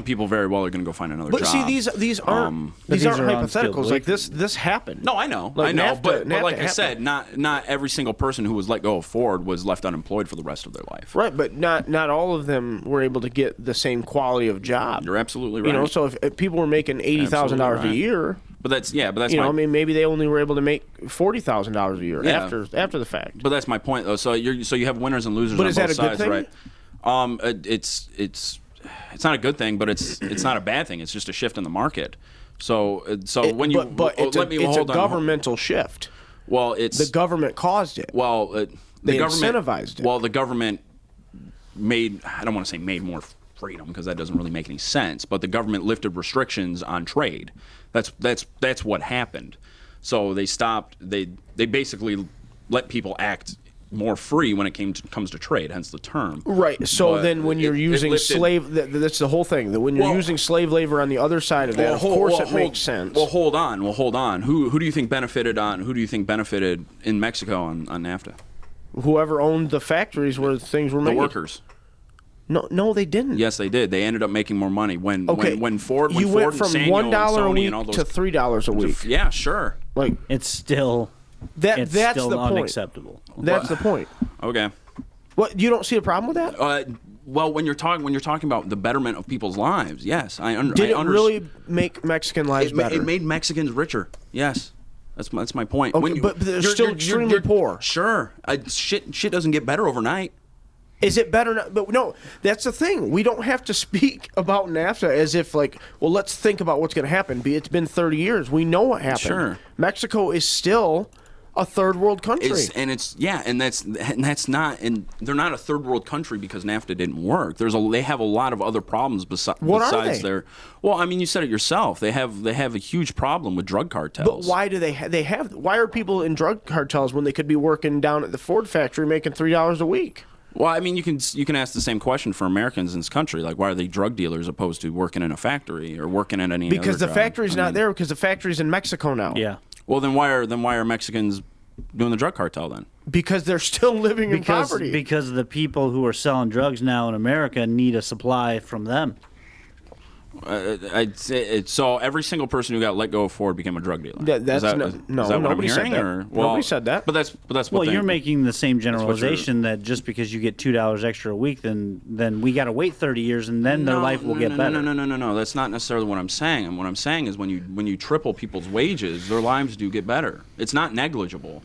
people very well are going to go find another but job. see, these aren't these are hypotheticals. unskilled Like this happened. No, I know, Like but NAFTA like I happened. said, not every single person who was let go of Ford was left unemployed for the rest of their life. Right, but not all of them were able to get the same quality of job. You're absolutely right. You know, so if people were making $80,000 Absolutely a right. year, but that's you know, I mean, maybe they only were able to make $40,000 a year Yeah. after the fact. But that's my point, though. So you have winners and losers But on is both that a good sides, thing? right? It's not a good thing, but it's not a bad thing. It's just a shift in the market. So when you but it's a governmental shift. Well, it's The government caused it. well They the government incentivized it. Well, the government made, I don't want to say made more freedom because that doesn't really make any sense, but the government lifted restrictions on trade. That's what happened. So they stopped. They basically let people act more free when it comes to trade, hence the term. Right. So But then when you're it using lifted- slave, that's the whole thing. That when you're Well- using slave labor on the other side of that, of course it makes sense. Well, hold on. Who do you think benefited in Mexico on NAFTA? Whoever owned the factories where things were The made. workers. No, they didn't. Yes, they did. They ended up making more money when Okay. when Ford you when went Ford from and Sanyo $1 and a Sony week and all those to $3 a week. Yeah, sure. Like It's still. It's that's still the point. unacceptable. That's the point. Okay. What, you don't see a problem with that? Well, when you're talking about the betterment of people's lives, yes, Did it really make Mexican lives better? It made Mexicans richer. Yes, that's my point. Okay, but they're still extremely poor. Sure, shit doesn't get better overnight. Is it better now? But no, that's the thing. We don't have to speak about NAFTA as if like, well, let's think about what's going to happen. It's been 30 years. We know what happened. Sure. Mexico is still a third world country. That's not, and they're not a third world country because NAFTA didn't work. They have a lot of other problems What are besides they? their. Well, I mean, you said it yourself. They have a huge problem with drug cartels. But why do they have? Why are people in drug cartels when they could be working down at the Ford factory making $3 a week? Well, I mean, you can ask the same question for Americans in this country. Like, why are they drug dealers opposed to working in a factory or working at any Because other the job? factory's not there because the factory's in Mexico now. Yeah. Well, then why are Mexicans doing the drug cartel then? Because they're still living in poverty. Because the people who are selling drugs now in America need a supply from them. I'd say so. Every single person who got let go of Ford became a drug dealer. That's is that, no, is no, that what nobody I'm said hearing? that. Or, Nobody said that. But that's what. Well, you're making the same what you're- generalization that just because you get $2 extra a week, then we got to wait 30 years and then their life will get better. No. That's not necessarily what I'm saying. And what I'm saying is when you triple people's wages, their lives do get better. It's not negligible.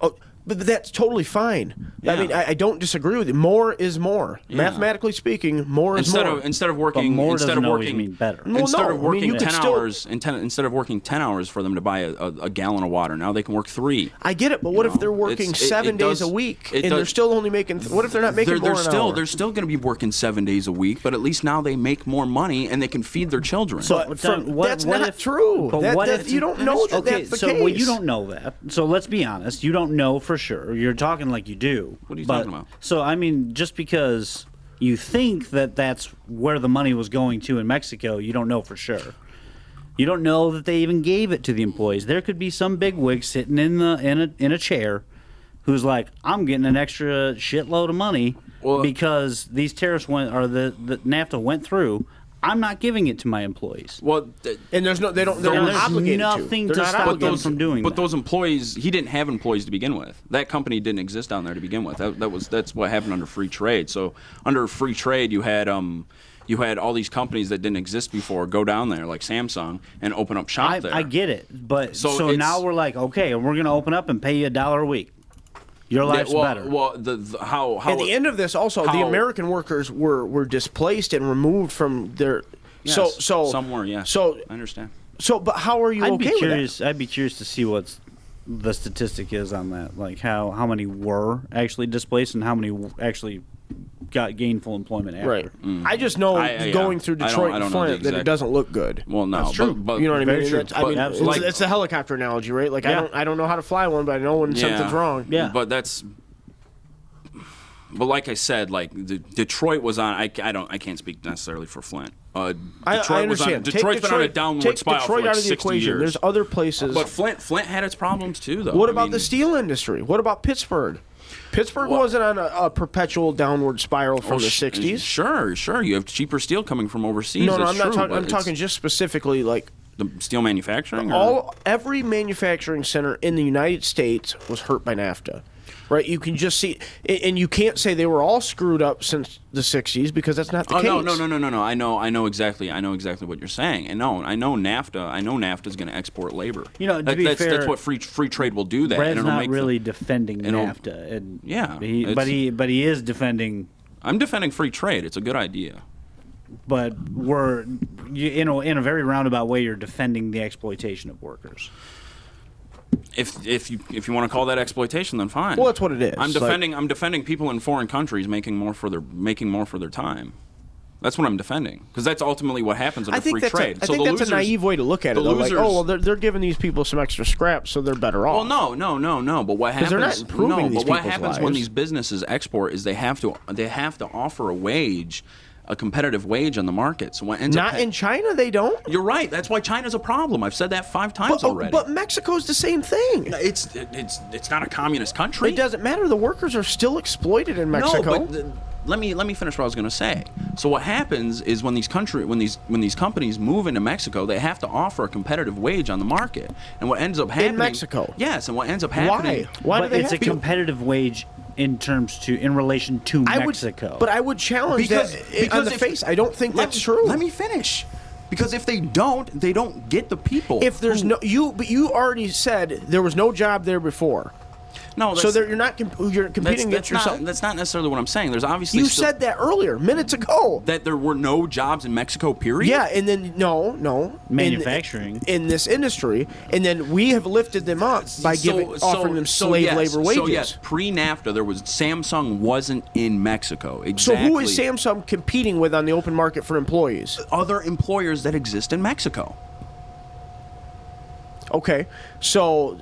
Oh, but that's totally fine. I Yeah. mean, I don't disagree with you. More is more. Yeah. Mathematically speaking, more is more. Instead of But working more instead of doesn't always working mean better. Well, instead no, of I mean, working you could 10 still- hours instead of working 10 hours for them to buy a gallon of water, now they can work 3. I get it, but what if know, they're working it's- it 7 days does- a week it and they're does- still only making? What if they're not making more an hour? They're still going to be working 7 days a week, but at least now they make more money and they can feed their children. But that's not true. But what that- if you don't know that okay, that's the so case? well, you don't know that. So let's be honest. You don't know for sure. You're talking like you do. What are you But- talking about? So I mean, just because you think that that's where the money was going to in Mexico, you don't know for sure. You don't know that they even gave it to the employees. There could be some bigwig sitting in a chair, who's like, I'm getting an extra shitload of money because these tariffs the NAFTA went through. I'm not giving it to my employees. well, And they're not There's obligated nothing to. to They're not stop obligated them from doing but that. those employees, he didn't have employees to begin with. That company didn't exist down there to begin with. That's what happened under free trade. So under free trade, you had all these companies that didn't exist before go down there, like Samsung, and open up shop there. I get it, but So so it's- now we're like, okay, we're going to open up and pay you $1 a week. Your life's better. Well, how At the end of this, also, the how- American workers were displaced and removed from their. Yes, So somewhere, yes. So I understand. but how are you I'd okay be with curious. I'd be curious to see what the statistic is on that. Like how many were actually displaced and how many actually got gainful employment that? after. Right. I just know Yeah. going through I Detroit don't and know the Flint that it exact- doesn't look good. Well, no, That's true. But, You know what I Very mean? true. That's- I mean, Absolutely. it's a helicopter analogy, right? Like Yeah. I don't know how to fly one, but I know when Yeah. something's wrong. Yeah. But like I said, like Detroit was on. I can't speak necessarily for Flint. I Detroit understand. Detroit's been on a downward take spiral Detroit for like out of the 60 equation. years. There's other places. But Flint had its problems too, though. What I about mean, the steel industry? What about Pittsburgh? Pittsburgh wasn't on a perpetual downward spiral from the 60s. Sure. You have cheaper steel coming from overseas. No, that's I'm not true, talking. but I'm it's talking just specifically like the steel manufacturing. Or? every manufacturing center in the United States was hurt by NAFTA. Right, you can just see, and you can't say they were all screwed up since the '60s because that's not the case. No. I know exactly what you're saying. And no, I know NAFTA. I know NAFTA is going to export labor. You know, to be that's fair, what free trade will do. That. Brad's and it'll not make really defending NAFTA, and yeah, but he is defending. I'm defending free trade. It's a good idea. But in a very roundabout way, you're defending the exploitation of workers. If you want to call that exploitation, then fine. Well, that's what it is. I'm defending people in foreign countries making more for their time. That's what I'm defending, because that's ultimately what happens under free trade. I think that's a naive way to look at it. Though. Like, they're giving these people some extra scraps, so they're better off. Well, no. But what happens? They're not improving these what people's happens when lives. these businesses export is they have to offer a competitive wage on the market. So what ends up in China, they don't. You're right. That's why China's a problem. I've said that 5 times already. But Mexico's the same thing. It's not a communist country. It doesn't matter. The workers are still exploited in Mexico. No, but let me finish what I was going to say. So what happens is when these companies move into Mexico, they have to offer a competitive wage on the market. And what ends up happening in Mexico? Yes, and what ends up happening? Why do they it's have a competitive wage in relation to Mexico. But I would challenge that on the face. I don't think that's true. Let me finish. Because if they don't get the people. If there's but you already said there was no job there before. No, so you're competing against yourself. That's not necessarily what I'm saying. There's obviously you said that earlier, minutes ago. That there were no jobs in Mexico. Period. Yeah, and then no manufacturing in this industry, and then we have lifted them up by offering them slave labor wages. So yes, pre-NAFTA, Samsung wasn't in Mexico. Exactly. So who is Samsung competing with on the open market for employees? Other employers that exist in Mexico. Okay, so.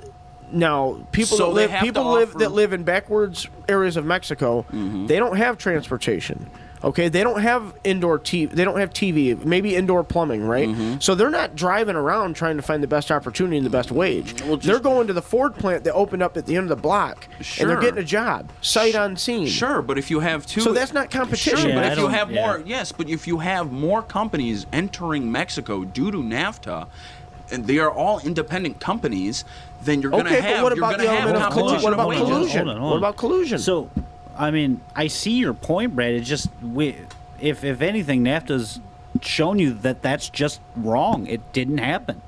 Now, people that live in backwards areas of Mexico, they don't have transportation. Okay, they don't have indoor TV. They don't have TV. Maybe indoor plumbing, right? So they're not driving around trying to find the best opportunity and the best wage. They're going to the Ford plant that opened up at the end of the block, and they're getting a job, sight unseen. Sure, but if you have two, so that's not competition. Sure, but if you have more, yes, but if you have more companies entering Mexico due to NAFTA, and they are all independent companies, then you're going to have. But what about the element of collusion? What about collusion? Hold on. What about collusion? So, I mean, I see your point, Brad. It's just if anything, NAFTA's shown you that that's just wrong. It didn't happen.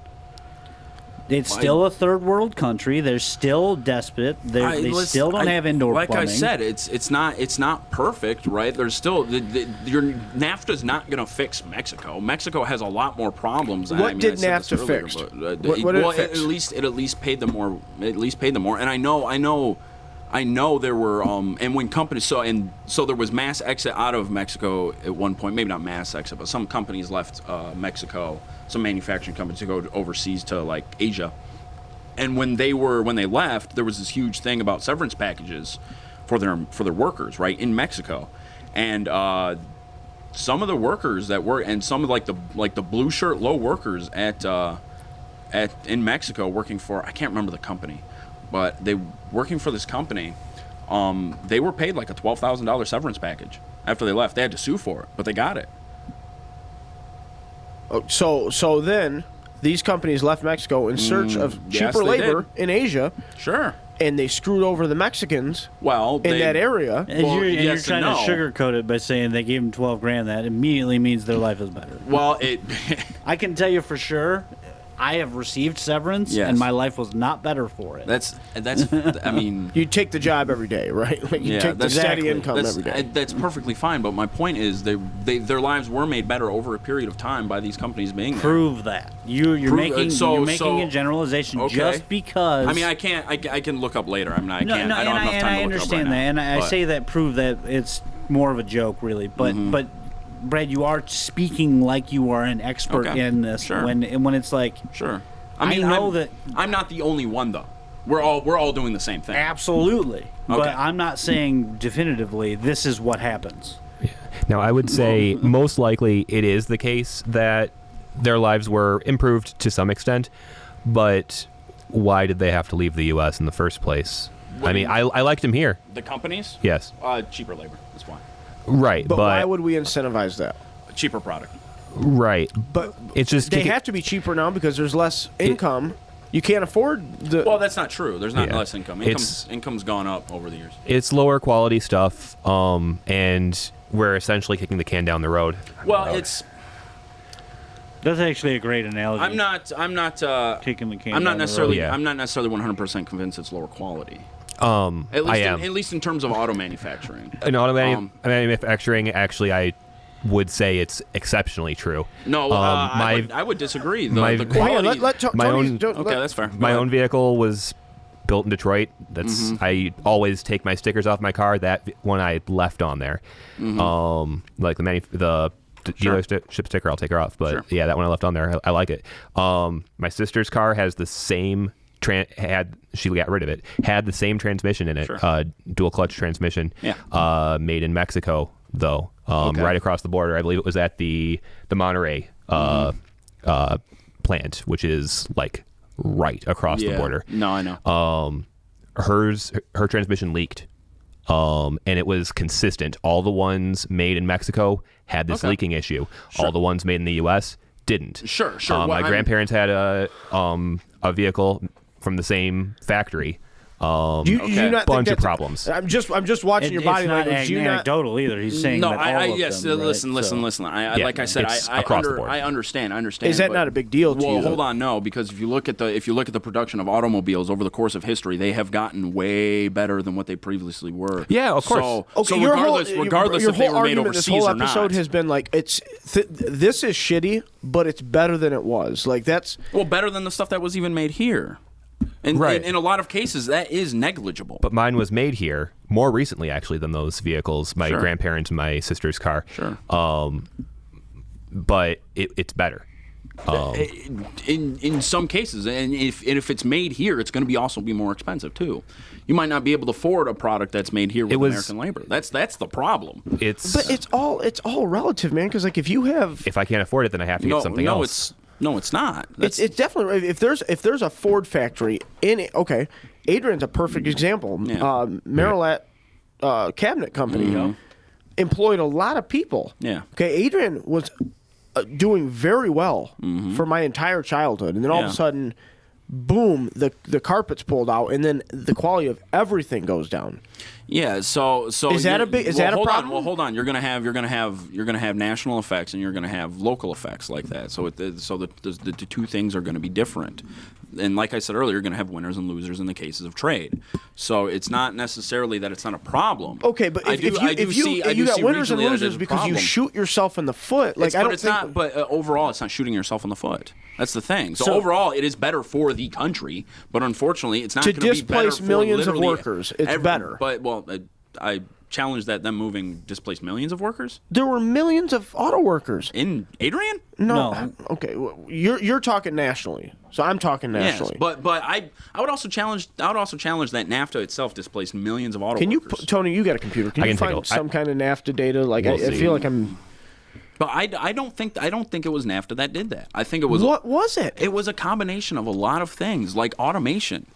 It's still a third world country. They're still desperate. They still don't have indoor plumbing. Like I said, it's not perfect, right? There's still your NAFTA's not going to fix Mexico. Mexico has a lot more problems. What did NAFTA fix? What did it fix? It at least paid them more. And I know there were and when companies so there was mass exit out of Mexico at one point. Maybe not mass exit, but some companies left Mexico. Some manufacturing companies to go overseas to like Asia, and when they left, there was this huge thing about severance packages for their workers, right, in Mexico, and some of the workers that were and some of the blue shirt low workers in Mexico working for, I can't remember the company, but they working for this company, they were paid like a $12,000 severance package after they left. They had to sue for it, but they got it. So then these companies left Mexico in search of cheaper labor in Asia. Sure. And they screwed over the Mexicans in that area. And you're trying to sugarcoat it by saying they gave them $12,000. That immediately means their life is better. Well, I can tell you for sure, I have received severance, and my life was not better for it. That's. I mean, you take the job every day, right? Like you take the steady income every day. That's perfectly fine. But my point is, their lives were made better over a period of time by these companies being there. Prove that. You're making a generalization just because. I mean, I can look up later. I don't have enough time to look up right now. I understand that, and I say that prove that it's more of a joke, really. But. Brad, you are speaking like you are an expert in this. Sure. When it's like, sure. I mean, I'm not the only one though. We're all doing the same thing. Absolutely. Okay. But I'm not saying definitively this is what happens. Now, I would say most likely it is the case that their lives were improved to some extent, but why did they have to leave the U.S. in the first place? I mean, I liked him here. The companies? Yes. Cheaper labor. That's why. Right, But why would we incentivize that? Cheaper product. right. But It's just they have to be cheaper now because there's less income. You can't afford the. Well, that's not true. There's not Yeah. less income. It's- Income's gone up over the years. it's lower quality stuff, and we're essentially kicking the can down the road. Well, it's. That's actually a great analogy. I'm not. Kicking the can I'm not down the necessarily. road. Yeah. I'm not necessarily 100% convinced it's lower quality. I am. At least in terms of auto manufacturing. In auto manufacturing, actually, I would say it's exceptionally true. No, I would disagree. The my- the Well, hang on, quality. My Tony's- own- don't- Okay, let- that's fair. My own vehicle was built in Detroit. That's I always take my stickers off my car. That one I left on there. Like the dealership sticker, I'll take her off. But Sure. yeah, that one I left on there. I like it. My sister's car has the same. She got rid of it. Had the same transmission in it. Sure. Dual clutch transmission. Yeah. Made in Mexico though. Okay. Right across the border. I believe it was at the Monterey plant, which is like right across the border. No, I know. Her transmission leaked, and it was consistent. All the ones made in Mexico had this Okay. leaking issue. All the ones made in the U.S. didn't. Sure. My grandparents had a vehicle from the same factory. Do you Okay. not think Bunch of that's- problems. I'm just watching your body it's not language. Do you not? anecdotal either. He's saying No, that all I of yes. them, right? Listen. Yeah, Like I said, it's I across the board. I understand. Is that but- not a big deal to well, you, though? hold on, no, because if you look at the production of automobiles over the course of history, they have gotten way better than what they previously were. Yeah, of course. So, Okay, so your regardless, whole, regardless your if they whole were made argument this overseas whole or episode not. has been like this is shitty, but it's better than it was. Like that's Well, better than the stuff that was even made here. And Right. in a lot of cases, that is negligible. But mine was made here more recently, actually, than those vehicles. My Sure. grandparents and my sister's car. Sure. But it's better. In some cases, and if it's made here, it's going to be also be more expensive too. You might not be able to afford a product that's made here with American labor. That's the problem. but it's all relative, man. Because like if you have If I can't afford it, then I have to get something else. It's not. it's definitely if there's a Ford factory in it. Okay, Adrian's a perfect example. Yeah. Marilat Cabinet Company employed a lot of people. Yeah. Okay, Adrian was doing very well for my entire childhood, and then all of Yeah. a sudden, boom, the carpet's pulled out, and then the quality of everything goes down. Yeah, so Is that a big- is that a hold problem? On, well, hold on. You're gonna have national effects and you're gonna have local effects like that. So the two things are gonna be different. And like I said earlier, you're gonna have winners and losers in the cases of trade. So it's not necessarily that it's not a problem. Okay, but if you got winners and losers because you shoot yourself in the foot, like I don't think. not. But overall, it's not shooting yourself in the foot. That's the thing. So overall, it is better for the country, but unfortunately, it's not To going to be better displace for millions of literally workers, it's better. But I challenge that them moving displaced millions of workers There were millions of auto workers. in Adrian. No. Okay, well, you're talking nationally, so I'm talking Yes, nationally. but I would also challenge that NAFTA itself displaced millions of auto Can you, workers. Tony? You got a computer? Can I you can take a find look. some kind of NAFTA data? Like We'll I see. feel like I'm. But I don't think it was NAFTA that did that. I think it was What was it? It was a combination of a lot of things, like automation.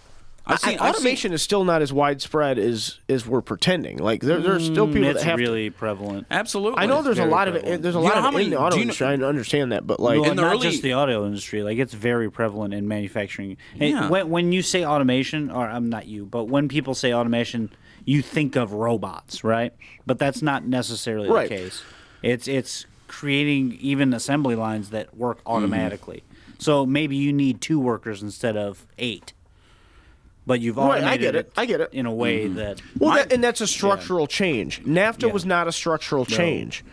I've seen Automation is still not as widespread as we're pretending. Like there's still people It's that have. really prevalent. Absolutely. I know there's a very lot of it. prevalent. There's a Do you lot know of how it many- in the auto do you know- industry. I understand that, but like Well, in the not early- just the auto industry. Like it's very prevalent in manufacturing. And Yeah. when you say automation, or I'm not you, but when people say automation, you think of robots, right? But that's not necessarily Right. the case. It's creating even assembly lines that work automatically. So maybe you need 2 workers instead of 8. But you've Right, automated I get it. in a way that well, and that's a structural change. NAFTA Yeah. was not a structural change.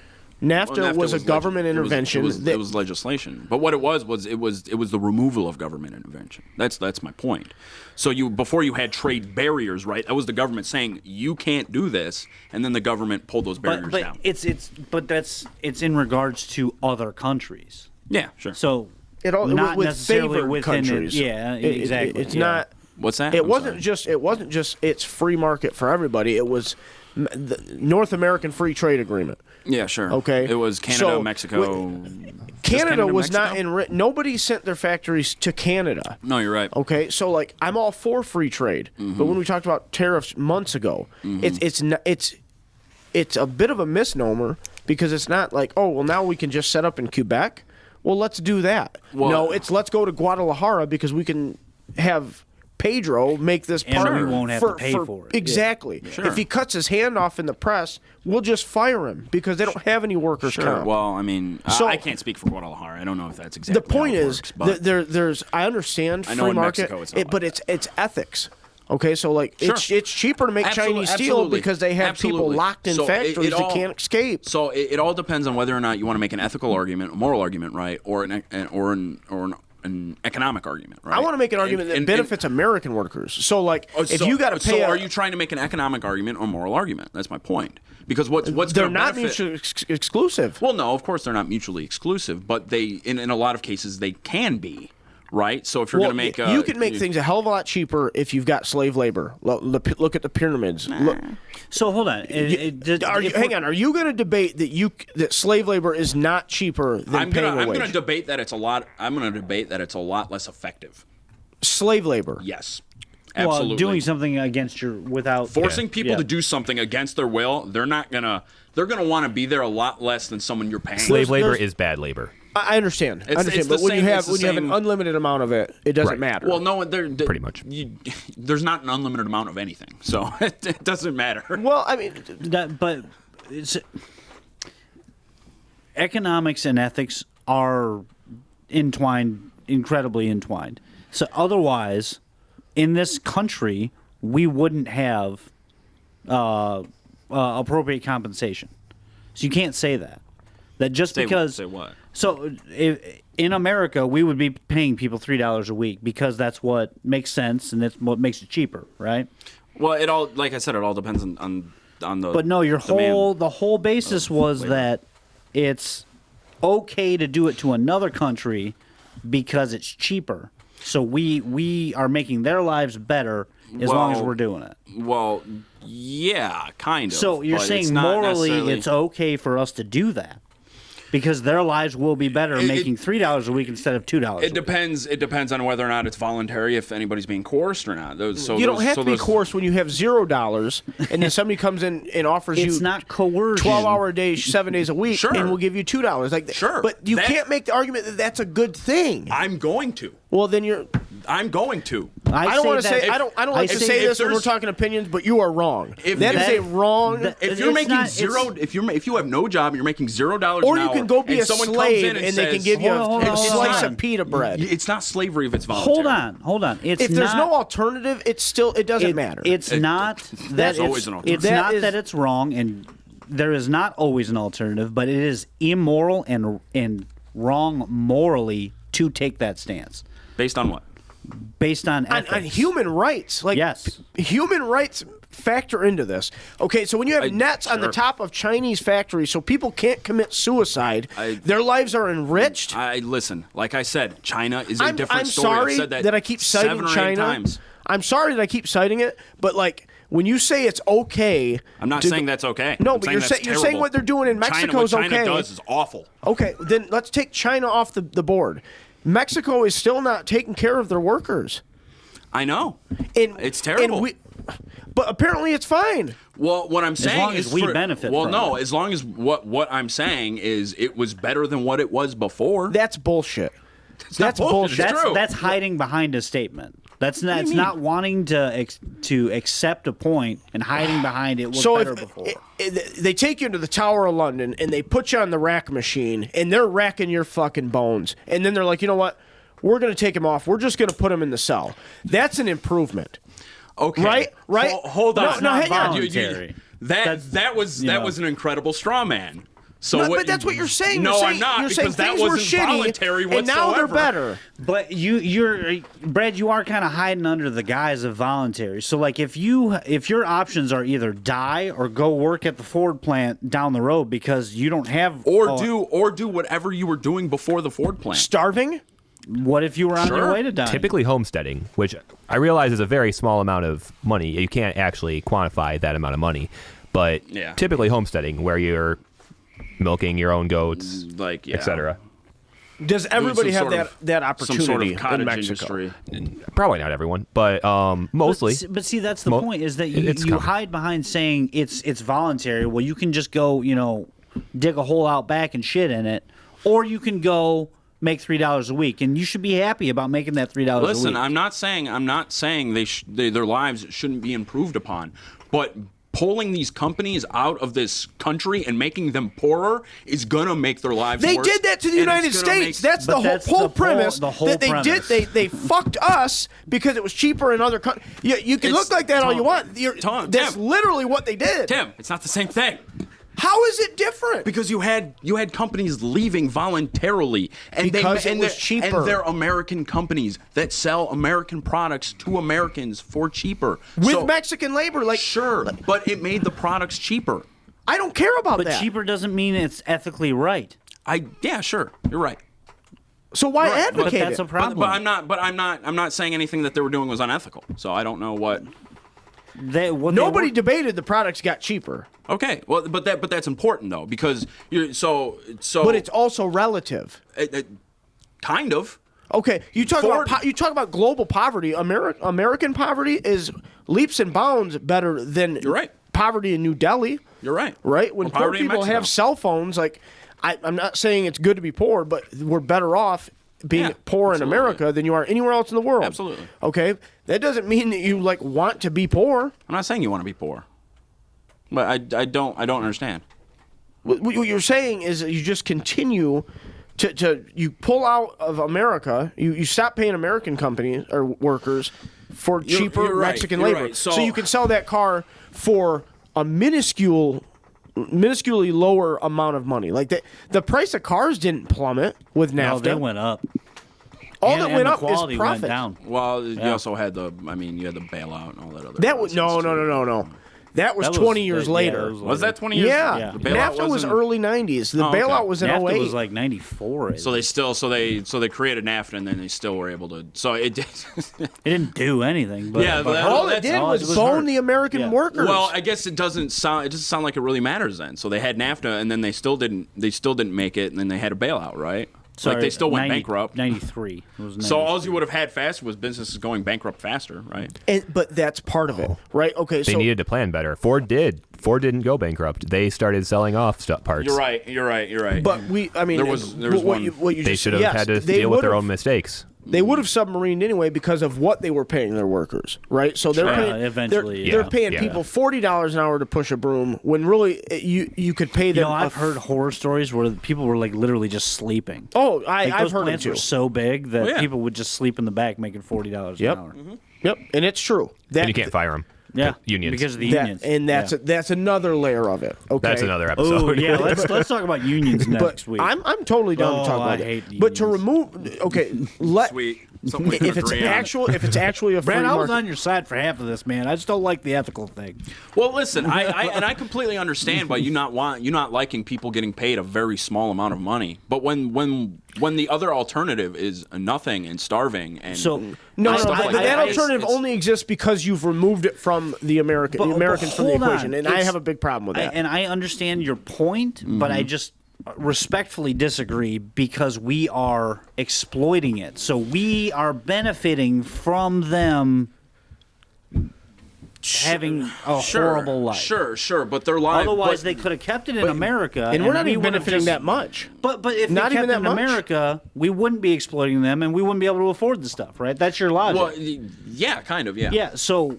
NAFTA, Well, was a government it was- intervention. It was legislation, but what it was the removal of government intervention. That's my point. So before you had trade barriers, right? That was the government saying you can't do this, and then the government pulled those barriers but down. it's in regards to other countries. Yeah, sure. So it all not with necessarily favored within countries. exactly. It's yeah. not. What's that? It I'm wasn't sorry. just it's free market for everybody. It was the North American Free Trade Agreement. Yeah, sure. Okay. It was Canada, So, Mexico. Canada was Mexico? not in. Nobody sent their factories to Canada. No, you're right. Okay, so like I'm all for free trade, but when we talked about tariffs months ago, it's a bit of a misnomer because it's not like, oh well, now we can just set up in Quebec. Well, let's do that. Well- no, it's let's go to Guadalajara because we can have Pedro make this And part. we won't have to pay for it. Exactly. Sure. If he cuts his hand off in the press, we'll just fire him because they don't have any workers' Sure. comp. Well, I mean, So- I can't speak for Guadalajara. I don't know if that's exactly The point how it is, works, but there's I understand I know free in market, Mexico it's not but like it's ethics. Okay, so like Sure. it's cheaper to make Chinese steel Absolutely. because they have people Absolutely. locked in So factories that all- can't escape. So it all depends on whether or not you want to make an ethical argument, a moral argument, right, or an economic argument, right? I want to make an argument that benefits American workers. So like, if you got to pay, are you trying to make an economic argument or moral argument? That's my point. Because what's they're gonna not benefit- mutually exclusive. Well, no, of course they're not mutually exclusive, but they in a lot of cases they can be, right? So if you're Well, going to make you can make things a hell of a lot cheaper if you've got slave labor. Look at the pyramids. Look, So hold on. hang on. Are you going to debate that slave labor is not cheaper than I'm paying a going to wage? debate that it's a lot. I'm going to debate that it's a lot less effective. Slave labor. Yes, well, absolutely. doing something against your without Forcing people Yeah. to do something against their will, they're gonna want to be there a lot less than someone you're paying. Slave labor there's- is bad labor. I understand. I It's understand. the But when you same- have it's the an same- unlimited amount of it, it doesn't Right. matter. Well, no, Pretty much. There's not an unlimited amount of anything, so it doesn't matter. Well, I mean, But it's economics and ethics are entwined, incredibly entwined. So otherwise, in this country, we wouldn't have appropriate compensation. So you can't say that. That just because. Say what? So in America, we would be paying people $3 a week because that's what makes sense and that's what makes it cheaper, right? Well, it all, like I said, it all depends on the. But no, your demand. the whole basis was labor. that it's okay to do it to another country because it's cheaper. So we are making their lives better as long as Well, we're doing it. Well, yeah, kind of. So you're but saying it's not morally necessarily- it's okay for us to do that because their lives will be better making $3 a week instead of $2. It depends. It depends on whether or not it's voluntary, if anybody's being coerced or not. you don't have to be coerced when you have $0, and then somebody comes in and offers It's Mm. you not coercion. 12-hour days, 7 days a week, Sure. and we'll give you $2. Like, Sure. but you That- can't make the argument that that's a good thing. I'm going to. Well, then you're. I'm going to. I don't want to say. I don't like to say if this when we're there's- talking opinions, but you are wrong. If That is that- a wrong. that- If It's you're making not- zero, it's- if you have no job and you're making $0 or an you hour, can go be and a someone slave, comes in and they can says, give you Hold a on, slice hold of on. pita bread. It's not slavery if it's voluntary. Hold on. It's If there's not, no alternative, it doesn't matter. It's not that There's it's, always an alternative. it's That not is- that it's wrong, and there is not always an alternative, but it is immoral and wrong morally to take that stance Based on what? based on ethics. on human rights. Like Yes. human rights factor into this. Okay, so when you have nets on the sure. top of Chinese factories, so people can't commit suicide, their lives are enriched. I listen. Like I said, China is a different I'm story. I've sorry said that I keep citing 7 or 8 China. times. I'm sorry that I keep citing it, but like when you say it's okay, I'm not to- saying that's okay. No, I'm but saying you're, that's you're saying terrible. what they're doing in Mexico is China, what okay. China does is awful. Okay, then let's take China off the board. Mexico is still not taking care of their workers. I know. And, It's terrible. But apparently it's fine. Well, what I'm saying long is as we benefit Well, from no, it. as long as what I'm saying is it was better than what it was before. That's bullshit. That's not bullshit. bullshit. It's true. That's hiding behind a statement. That's not. It's mean? not wanting to accept a point and hiding behind it was So better if before. they take you to the Tower of London and they put you on the rack machine and they're racking your fucking bones, and then they're like, you know what? We're going to take him off. We're just going to put him in the cell. That's an improvement. Okay. Right? Hold on. No, hang on. Voluntary. That was an incredible straw man. So No, what, but that's what you're saying. No, You're saying, I'm not You're saying because that things were wasn't shitty, voluntary whatsoever. and now they're better. But you're Brad. You are kind of hiding under the guise of voluntary. So like if your options are either die or go work at the Ford plant down the road because you don't have Or do whatever you were doing before the Ford plant. Starving? What if you were on your Sure. way to die? Typically homesteading, which I realize is a very small amount of money. You can't actually quantify that amount of money. But Yeah. typically homesteading, where you're milking your own goats, like, yeah. etc. Does everybody have some sort that of- opportunity some sort of cottage in Mexico? industry. Probably not everyone, but mostly. But see, that's the point, is that it's you common. hide behind saying it's voluntary. Well, you can just go, dig a hole out back and shit in it, or you can go make $3 a week, and you should be happy about making that $3 a week. Listen, I'm not saying their lives shouldn't be improved upon, but pulling these companies out of this country and making them poorer is gonna make their lives They worse. did that to the and United it's gonna States. make- That's the But whole, that's whole the premise. whole- the whole that they premise. did. They fucked us because it was cheaper in other countries. You can It's- look like that all you Tom, want. Tom, That's Tim. literally what they did. Tim, it's not the same thing. How is it different? Because you had companies leaving voluntarily, and Because it and was they're- cheaper. And they're American companies that sell American products to Americans for cheaper. With So- Mexican labor, like Sure, but it made the products cheaper. I don't care about But that. cheaper doesn't mean it's ethically right. Yeah, sure, you're right. So why Right, but advocate that's it? a problem. But I'm not saying anything that they were doing was unethical. So I don't know what. Nobody debated the products got cheaper, Okay, well, but that's important though, because you're so. but it's also relative. Kind of. Okay, you talk Ford- about you talk about global poverty. American poverty is leaps and bounds better than You're right. poverty in New Delhi. You're right. Right? When Or poor poverty in people Mexico. have cell phones, like I'm not saying it's good to be poor, but we're better off being Yeah, poor in absolutely. America than you are anywhere else in the world. Absolutely. Okay, that doesn't mean that you like want to be poor. I'm not saying you want to be poor, but I don't understand. What you're saying is that you just continue to you pull out of America. You stop paying American companies or workers for cheaper you're right, Mexican you're labor, right. so So- you can sell that car for a minuscule minusculely lower amount of money. Like the price of cars didn't plummet with NAFTA. No, they went up. All And- that and went the up is quality went profit. down. Well, you also had you had the bailout and all that other. That was nonsense, too. no. That was That was 20 years yeah, later. that Was that 20 years? Yeah, The bailout NAFTA was wasn't- early 90s. The Oh, okay. bailout was in NAFTA 08. was like 94. So they created NAFTA and then they still were able to. So it did. It didn't do anything. But, Yeah, but all it that's- did all was it was bone hurt. the American Yeah. workers. Well, I guess it doesn't sound like it really matters then. So they had NAFTA and then they still didn't make it and then they had a bailout, right? Sorry, like they still went 90 bankrupt. 93. It was So 93. all you would have had faster was businesses going bankrupt faster, right? But that's part of it, right? Okay, They so needed to plan better. Ford did. Ford didn't go bankrupt. They started selling off parts. You're right. but I mean, There was what one- you They just should have yes, had to they deal with their would've- own mistakes. They would have submarined anyway because of what they were paying their workers, right? So they're Sure. paying, Eventually, they're yeah. paying Yeah. people $40 an hour to push a broom when really you could pay them. I've heard horror stories where people were like literally just sleeping. Oh, Like, I've those heard it plants too. were so big that Oh, yeah. people would just sleep in the back making $40 Yep. an hour. Yep, and it's true. That, And you can't fire them. Yeah, Unions. because of the that- unions. and that's yeah. that's another layer of it. Okay, That's another Oh episode. yeah, let's talk about unions But next week. I'm totally down Oh, to talk about I it. hate But to unions. remove, okay, Sweet. Something we can if it's agree on. actually a free Brad, I was market. on your side for half of this, man. I just don't like the ethical thing. Well, listen, I completely understand why you not liking people getting paid a very small amount of money. But when the other alternative is nothing and starving and So No, stuff but like that that, alternative it's- only exists because you've removed it from the Americans but from the hold on. equation, and I It's- have a big problem with that. And I understand your point, but I just respectfully disagree because we are exploiting it. So we are benefiting from them having a horrible life. Sure, but their lives. Otherwise, they could have kept it in America, and we're not we even would have benefiting just- that much. But if Not they even kept that it in much. America, we wouldn't be exploiting them, and we wouldn't be able to afford the stuff, right? That's your logic. Well, yeah, kind of, yeah. Yeah, so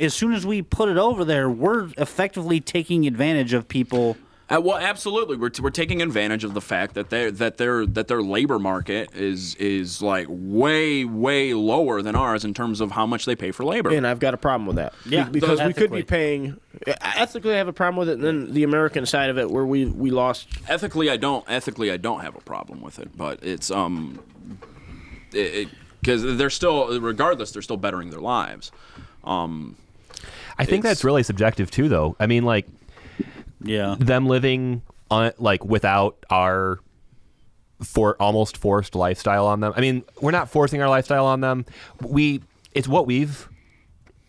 as soon as we put it over there, we're effectively taking advantage of people. Well, absolutely. We're taking advantage of the fact that their labor market is like way lower than ours in terms of how much they pay for labor. And I've got a problem with that. Yeah, because we could be ethically. paying. Ethically, I have a problem with it, and then the American side of it, where we lost. Ethically, I don't have a problem with it, but it's because they're still, regardless, they're still bettering their lives. I think that's really subjective too, though. I mean, like Yeah. them living on like without our almost forced lifestyle on them. I mean, we're not forcing our lifestyle on them. It's what we've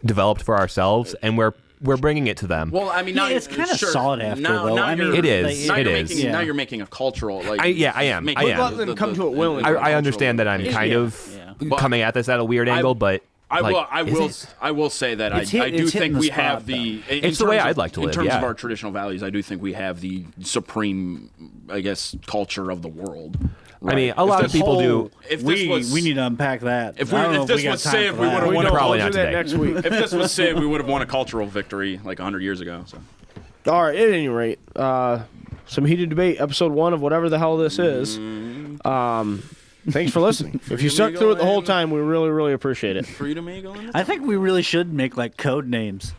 developed for ourselves, and we're we're bringing it to them. Well, I mean, now it's kind of sure, sought after, now, though. Now I mean, you're- It is. Now It you're is. Making, Yeah. Now you're making a cultural like. I am. making I am. Let them come to it willingly. I understand that I'm kind of Yeah. coming at this at a weird angle, but I like, will. is it- I will say that I It's do hitting think the we spot, have though. the. It's the way terms I'd of- like to live, In terms of yeah. our traditional values, I do think we have the supreme, I guess, culture of the world. I mean, a If lot of this people whole- do. If this was, we need to unpack that. If we- I don't know if this got was time saved, for we that. would've We won don't. Probably We'll not do that today. next week. if this was saved, we would have won a cultural victory like 100 years ago. So. All right. At any rate, some heated debate, episode 1 of whatever the hell this is. Thanks for listening. If you stuck through it the whole time, we really, really appreciate it. Freedom Eagle. I think we really should make like code names.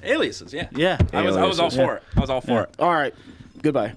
Aliases. Yeah. Yeah. I was all for it. I was all for it. All right. Goodbye.